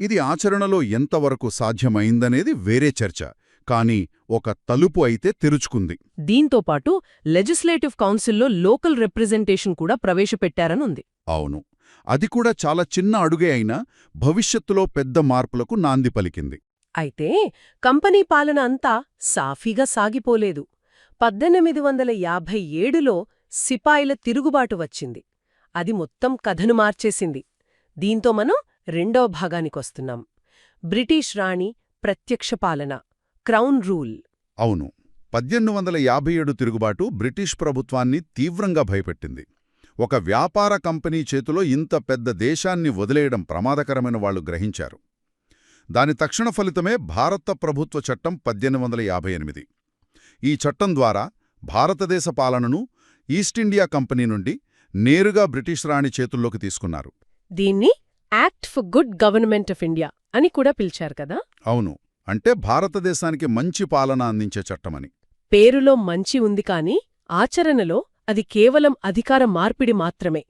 ఇది ఆచరణలో ఎంతవరకు సాధ్యమైందనేది వేరే చర్చ, కానీ ఒక తలుపు అయితే తెరుచుకుంది. దీంతోపాటు లెజిస్లేటివ్ కౌన్సిల్లో లోకల్ రిప్రజెంటేషన్ కూడా ప్రవేశపెట్టారనుంది. అవును, అది కూడా చాలా చిన్న అడుగే అయినా భవిష్యత్తులో పెద్ద మార్పులకు నాంది పలికింది. అయితే కంపెనీ పాలన అంతా సాఫీగా సాగిపోలేదు. 1857లో సిపాయిల తిరుగుబాటు వచ్చింది. అది మొత్తం కథను మార్చేసింది. దీంతో మనం రెండవ భాగానికొస్తున్నాం. బ్రిటిష్ రాణి ప్రత్యక్ష పాలన, క్రౌన్ రూల్. అవును, 1857 తిరుగుబాటు బ్రిటిష్ ప్రభుత్వాన్ని తీవ్రంగా భయపెట్టింది. ఒక వ్యాపార కంపెనీ చేతిలో ఇంత పెద్ద దేశాన్ని వదిలేయడం ప్రమాదకరమైన వాళ్లు గ్రహించారు. దాని తక్షణ ఫలితమే భారత ప్రభుత్వ చట్టం 1858. ఈ చట్టం ద్వారా భారతదేశ పాలనను ఈస్ట్ ఇండియా కంపెనీ నుండి నేరుగా బ్రిటిష్ రాణి చేతుల్లోకి తీసుకున్నారు. దీన్ని act for good government of India అని కూడా పిలిచారు కదా. అవును, అంటే భారతదేశానికి మంచి పాలన అందించే చట్టమని. పేరులో మంచి ఉంది కాని ఆచరణలో అది కేవలం అధికార మార్పిడి మాత్రమే.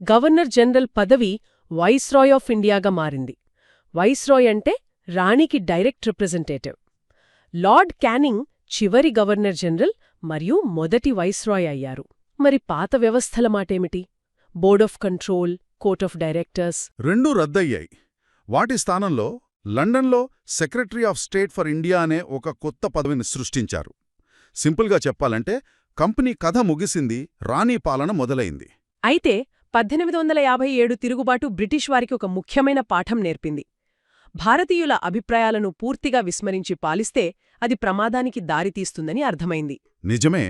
గవర్నర్ జనరల్ పదవి వైస్రాయ్ ఆఫ్ ఇండియాగా మారింది. వైస్రాయ్ అంటే రాణికి డైరెక్ట్ రిప్రజెంటేటివ్. లార్డ్ క్యానింగ్ చివరి గవర్నర్ జనరల్ మరియు మొదటి వైస్రాయ్ అయ్యారు. మరి పాత వ్యవస్థల మాటేమిటి? Board of Control, Court of Directors రెండూ రద్దయ్యాయి. వాటి స్థానంలో లండన్లో Secretary of State for India అనే ఒక కొత్త పదవిని సృష్టించారు. సింపుల్గా చెప్పాలంటే కంపెనీ కథ ముగిసింది, రాణి పాలన మొదలైంది. అయితే 1857 తిరుగుబాటు బ్రిటిష్ వారికి ఒక ముఖ్యమైన పాఠం నేర్పింది. భారతీయుల అభిప్రాయాలను పూర్తిగా విస్మరించి పాలిస్తే అది ప్రమాదానికి దారితీస్తుందని అర్థమైంది. నిజమే.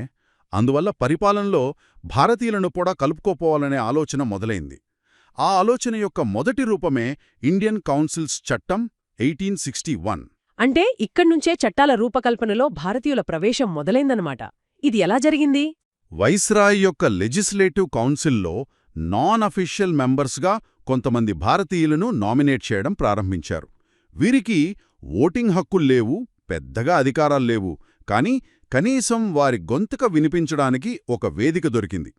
అందువల్ల పరిపాలనలో భారతీయులను కూడా కలుపుకోపోవాలనే ఆలోచన మొదలైంది. ఆ ఆలోచన యొక్క మొదటి రూపమే ఇండియన్ కౌన్సిల్స్ చట్టం 1861. అంటే ఇక్కడ్నుంచే చట్టాల రూపకల్పనలో భారతీయుల ప్రవేశం మొదలైందన్నమాట. ఇది ఎలా జరిగింది? వైస్రాయ్ యొక్క లెజిస్లేటివ్ కౌన్సిల్లో నాన్ అఫీషియల్ మెంబర్స్గా కొంతమంది భారతీయులను నామినేట్ చేయడం ప్రారంభించారు. వీరికి ఓటింగ్ హక్కుల్లేవు, పెద్దగా అధికారాల్లేవు, కానీ కనీసం వారి గొంతుక వినిపించడానికి ఒక వేదిక దొరికింది.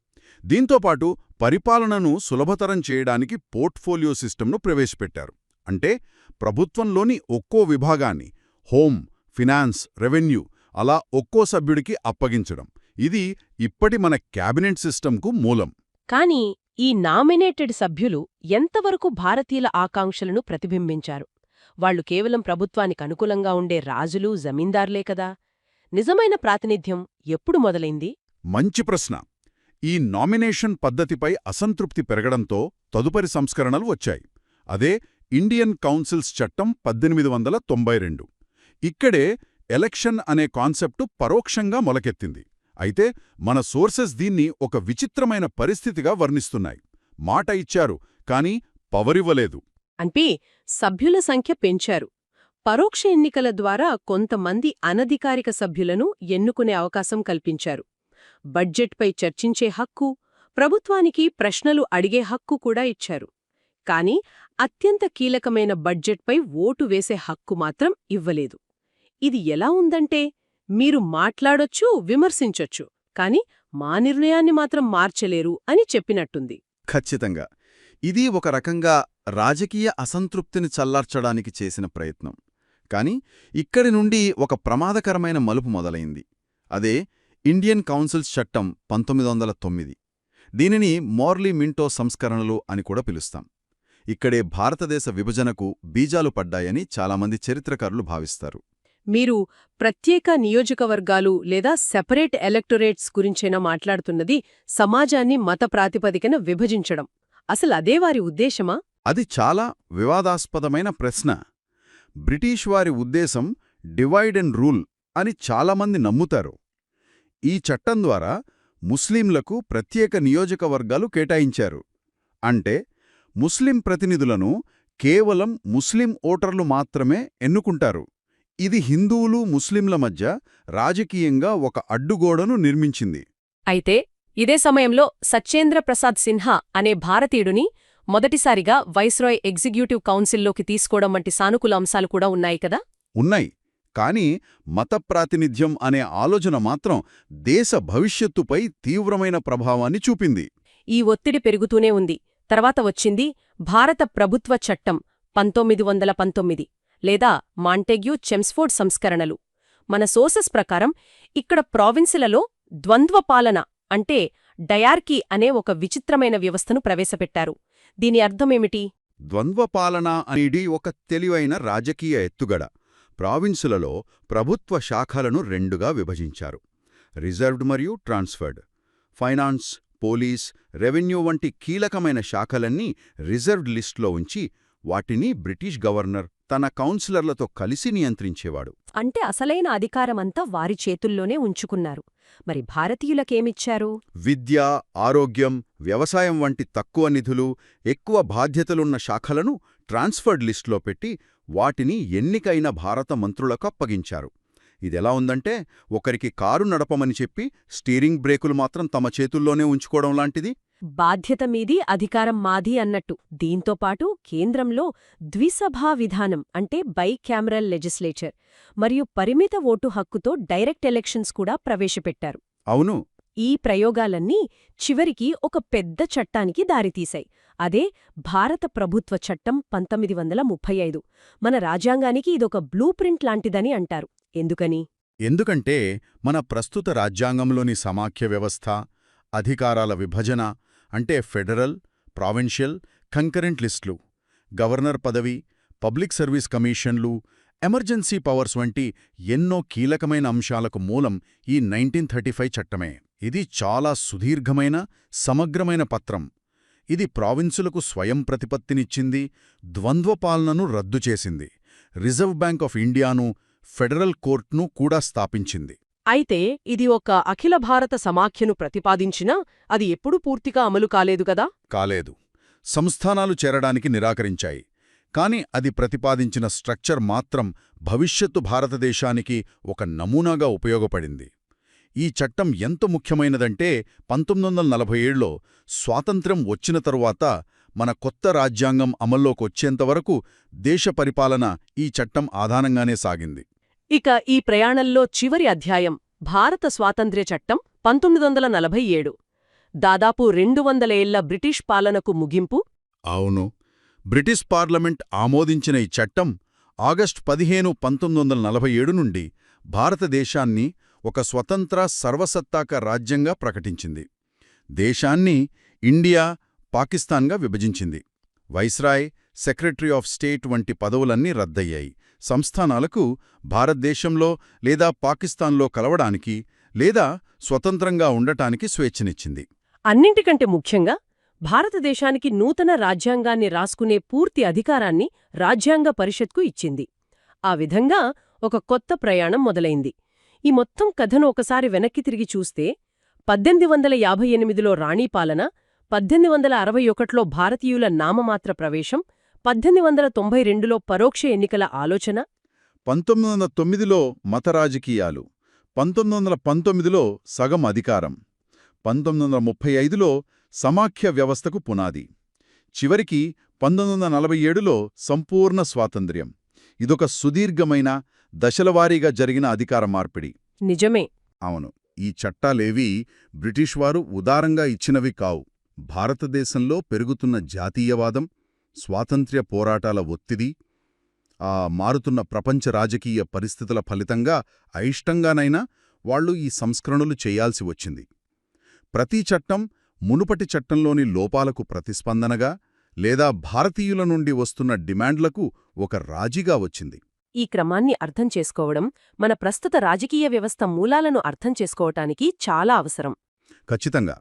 దీంతోపాటు పరిపాలనను సులభతరం చేయడానికి పోర్ట్ఫోలియో సిస్టమ్ను ప్రవేశపెట్టారు. అంటే ప్రభుత్వంలోని ఒక్కో విభాగాన్ని హోం, ఫినాన్స్, రెవెన్యూ అలా ఒక్కో సభ్యుడికి అప్పగించడం. ఇది ఇప్పటి మన క్యాబినెట్ సిస్టంకు మూలం. కానీ ఈ నామినేటెడ్ సభ్యులు ఎంతవరకు భారతీయుల ఆకాంక్షలను ప్రతిబింబించారు? వాళ్లు కేవలం ప్రభుత్వానికి అనుకూలంగా ఉండే రాజులు, జమీందార్లే కదా. నిజమైన ప్రాతినిధ్యం ఎప్పుడు మొదలైంది? మంచి ప్రశ్న. ఈ నామినేషన్ పద్ధతిపై అసంతృప్తి పెరగడంతో తదుపరి సంస్కరణలు వచ్చాయి. అదే ఇండియన్ కౌన్సిల్స్ చట్టం 1892. ఇక్కడే ఎలక్షన్ అనే కాన్సెప్టు పరోక్షంగా మొలకెత్తింది. అయితే మన సోర్సెస్ దీన్ని ఒక విచిత్రమైన పరిస్థితిగా వర్ణిస్తున్నాయి. మాట ఇచ్చారు, కానీ పవరివ్వలేదు. అంటే సభ్యుల సంఖ్య పెంచారు. పరోక్ష ఎన్నికల ద్వారా కొంతమంది అనధికారిక సభ్యులను ఎన్నుకునే అవకాశం కల్పించారు. బడ్జెట్పై చర్చించే హక్కు, ప్రభుత్వానికి ప్రశ్నలు అడిగే హక్కు కూడా ఇచ్చారు. కాని అత్యంత కీలకమైన బడ్జెట్పై ఓటు వేసే హక్కు మాత్రం ఇవ్వలేదు. ఇది ఎలా ఉందంటే, మీరు మాట్లాడొచ్చు, విమర్శించొచ్చు, కాని మా నిర్ణయాన్ని మాత్రం మార్చలేరు అని చెప్పినట్టుంది. ఖచ్చితంగా. ఇది ఒక రకంగా రాజకీయ అసంతృప్తిని చల్లార్చడానికి చేసిన ప్రయత్నం. కాని ఇక్కడి నుండి ఒక ప్రమాదకరమైన మలుపు మొదలైంది. అదే ఇండియన్ కౌన్సిల్స్ చట్టం 1909. దీనిని మోర్లీ మింటో సంస్కరణలు అని కూడా పిలుస్తాం. ఇక్కడే భారతదేశ విభజనకు బీజాలు పడ్డాయని చాలామంది చరిత్రకారులు భావిస్తారు. మీరు ప్రత్యేక నియోజకవర్గాలు లేదా సెపరేట్ ఎలక్టొరేట్స్ గురించేనా మాట్లాడుతున్నది? సమాజాన్ని మత ప్రాతిపదికన విభజించడం. అసలదే వారి ఉద్దేశమా? అది చాలా వివాదాస్పదమైన ప్రశ్న. బ్రిటిష్ వారి ఉద్దేశం డివైడ్ అండ్ రూల్ అని చాలామంది నమ్ముతారు. ఈ చట్టం ద్వారా ముస్లింలకు ప్రత్యేక నియోజకవర్గాలు కేటాయించారు. అంటే ముస్లిం ప్రతినిధులను కేవలం ముస్లిం ఓటర్లు మాత్రమే ఎన్నుకుంటారు. ఇది హిందువులు, ముస్లింల మధ్య రాజకీయంగా ఒక అడ్డుగోడను నిర్మించింది. అయితే ఇదే సమయంలో సత్యేంద్ర ప్రసాద్ సిన్హా అనే భారతీయుడిని మొదటిసారిగా వైస్రాయ్ ఎగ్జిక్యూటివ్ కౌన్సిల్లోకి తీసుకోవడం వంటి సానుకూల అంశాలు కూడా ఉన్నాయి కదా? ఉన్నాయి. కానీ మత ప్రాతినిధ్యం అనే ఆలోచన మాత్రం దేశ భవిష్యత్తుపై తీవ్రమైన ప్రభావాన్ని చూపింది. ఈ ఒత్తిడి పెరుగుతూనే ఉంది. తర్వాత వచ్చింది భారత ప్రభుత్వ చట్టం 1919 లేదా మాంటెగ్యూ చెమ్స్ఫోర్డ్ సంస్కరణలు. మన సోర్సెస్ ప్రకారం ఇక్కడ ప్రావిన్సులలో ద్వంద్వపాలన అంటే డయార్కీ అనే ఒక విచిత్రమైన వ్యవస్థను ప్రవేశపెట్టారు. దీని అర్థమేమిటి? ద్వంద్వపాలన అనేది ఒక తెలివైన రాజకీయ ఎత్తుగడ. ప్రావిన్సులలో ప్రభుత్వ శాఖలను రెండుగా విభజించారు. రిజర్వ్డ్ మరియు ట్రాన్స్ఫర్డ్. ఫైనాన్స్, పోలీస్, రెవెన్యూ వంటి కీలకమైన శాఖలన్నీ రిజర్వ్డ్ లిస్ట్లో ఉంచి వాటిని బ్రిటిష్ గవర్నర్ తన కౌన్సిలర్లతో కలిసి నియంత్రించేవాడు. అంటే అసలైన అధికారమంతా వారి చేతుల్లోనే ఉంచుకున్నారు. మరి భారతీయులకేమిచ్చారు? విద్య, ఆరోగ్యం, వ్యవసాయం వంటి తక్కువ నిధులు, ఎక్కువ బాధ్యతలున్న శాఖలను ట్రాన్స్ఫర్డ్ లిస్టులో పెట్టి వాటిని ఎన్నికైన భారత మంత్రులకు అప్పగించారు. ఇదెలా ఉందంటే ఒకరికి కారు నడపమని చెప్పి స్టీరింగ్ బ్రేకులు మాత్రం తమ చేతుల్లోనే ఉంచుకోవడం లాంటిది. బాధ్యత మీది అధికారం మాది అన్నట్టు. దీంతోపాటు కేంద్రంలో ద్విసభా విధానం అంటే బైక్యామరల్ లెజిస్లేచర్ మరియు పరిమిత ఓటు హక్కుతో డైరెక్ట్ ఎలక్షన్స్ కూడా ప్రవేశపెట్టారు. అవును, ఈ ప్రయోగాలన్నీ చివరికి ఒక పెద్ద చట్టానికి దారితీశాయి. అదే భారత ప్రభుత్వ చట్టం 1935. మన రాజ్యాంగానికి ఇదొక బ్లూ ప్రింట్ లాంటిదని అంటారు. ఎందుకని? ఎందుకంటే మన ప్రస్తుత రాజ్యాంగంలోని సమాఖ్య వ్యవస్థ, అధికారాల విభజన అంటే ఫెడరల్, ప్రావిన్షియల్, కంకరెంట్ లిస్టులు, గవర్నర్ పదవి, పబ్లిక్ సర్వీస్ కమిషన్లు, ఎమర్జెన్సీ పవర్స్ వంటి ఎన్నో కీలకమైన అంశాలకు మూలం ఈ 1935 చట్టమే. ఇది చాలా సుదీర్ఘమైన, సమగ్రమైన పత్రం. ఇది ప్రావిన్సులకు స్వయం ప్రతిపత్తినిచ్చింది, ద్వంద్వపాలనను రద్దు చేసింది, రిజర్వ్ బ్యాంక్ ఆఫ్ ఇండియాను, ఫెడరల్ కోర్టును కూడా స్థాపించింది. అయితే ఇది ఒక అఖిల భారత సమాఖ్యను ప్రతిపాదించినా అది ఎప్పుడూ పూర్తిగా అమలు కాలేదు కదా? కాలేదు. సంస్థానాలు చేరడానికి నిరాకరించాయి. కాని అది ప్రతిపాదించిన స్ట్రక్చర్ మాత్రం భవిష్యత్తు భారతదేశానికి ఒక నమూనాగా ఉపయోగపడింది. ఈ చట్టం ఎంత ముఖ్యమైనదంటే 1947లో స్వాతంత్ర్యం వచ్చిన తరువాత మన కొత్త రాజ్యాంగం అమల్లోకొచ్చేంతవరకు దేశ పరిపాలన ఈ చట్టం ఆధారంగానే సాగింది. ఇక ఈ ప్రయాణంలో చివరి అధ్యాయం భారత స్వాతంత్ర్య చట్టం 1947. దాదాపు 200 ఏళ్ల బ్రిటిష్ పాలనకు ముగింపు. అవును, బ్రిటిష్ పార్లమెంట్ ఆమోదించిన ఈ చట్టం ఆగస్టు 15, 1947 నుండి భారతదేశాన్ని ఒక స్వతంత్ర సర్వసత్తాక రాజ్యంగా ప్రకటించింది. దేశాన్ని ఇండియా, పాకిస్తాన్గా విభజించింది. వైస్రాయ్, సెక్రటరీ ఆఫ్ స్టేట్ వంటి పదవులన్నీ రద్దయ్యాయి. సంస్థానాలకు భారతదేశంలో లేదా పాకిస్తాన్లో కలవడానికి లేదా స్వతంత్రంగా ఉండటానికి స్వేచ్ఛనిచ్చింది. అన్నింటికంటే ముఖ్యంగా భారతదేశానికి నూతన రాజ్యాంగాన్ని రాసుకునే పూర్తి అధికారాన్ని రాజ్యాంగ పరిషత్కు ఇచ్చింది. ఆ విధంగా ఒక కొత్త ప్రయాణం మొదలైంది. ఈ మొత్తం కథను ఒకసారి వెనక్కి తిరిగి చూస్తే 1858లో రాణి పాలన, 1861లో భారతీయుల నామమాత్ర ప్రవేశం, 1892లో పరోక్ష ఎన్నికల ఆలోచన, 1909లో మత రాజకీయాలు, 1919లో సగం అధికారం, 1935లో సమాఖ్య వ్యవస్థకు పునాది, చివరికి 1947లో సంపూర్ణ స్వాతంత్ర్యం. ఇదొక సుదీర్ఘమైన, దశలవారీగా జరిగిన అధికార మార్పిడి. నిజమే. అవును, ఈ చట్టాలేవీ బ్రిటిష్ వారు ఉదారంగా ఇచ్చినవి కావు. భారతదేశంలో పెరుగుతున్న జాతీయవాదం, స్వాతంత్ర్య పోరాటాల ఒత్తిడి, మారుతున్న ప్రపంచ రాజకీయ పరిస్థితుల ఫలితంగా అయిష్టంగానైనా వాళ్లు ఈ సంస్కరణలు చేయాల్సి వచ్చింది. ప్రతి చట్టం మునుపటి చట్టంలోని లోపాలకు ప్రతిస్పందనగా లేదా భారతీయుల నుండి వస్తున్న డిమాండ్లకు ఒక రాజీగా వచ్చింది. ఈ క్రమాన్ని అర్థం చేసుకోవడం మన ప్రస్తుత రాజకీయ వ్యవస్థ మూలాలను అర్థం చేసుకోవటానికి చాలా అవసరం. ఖచ్చితంగా.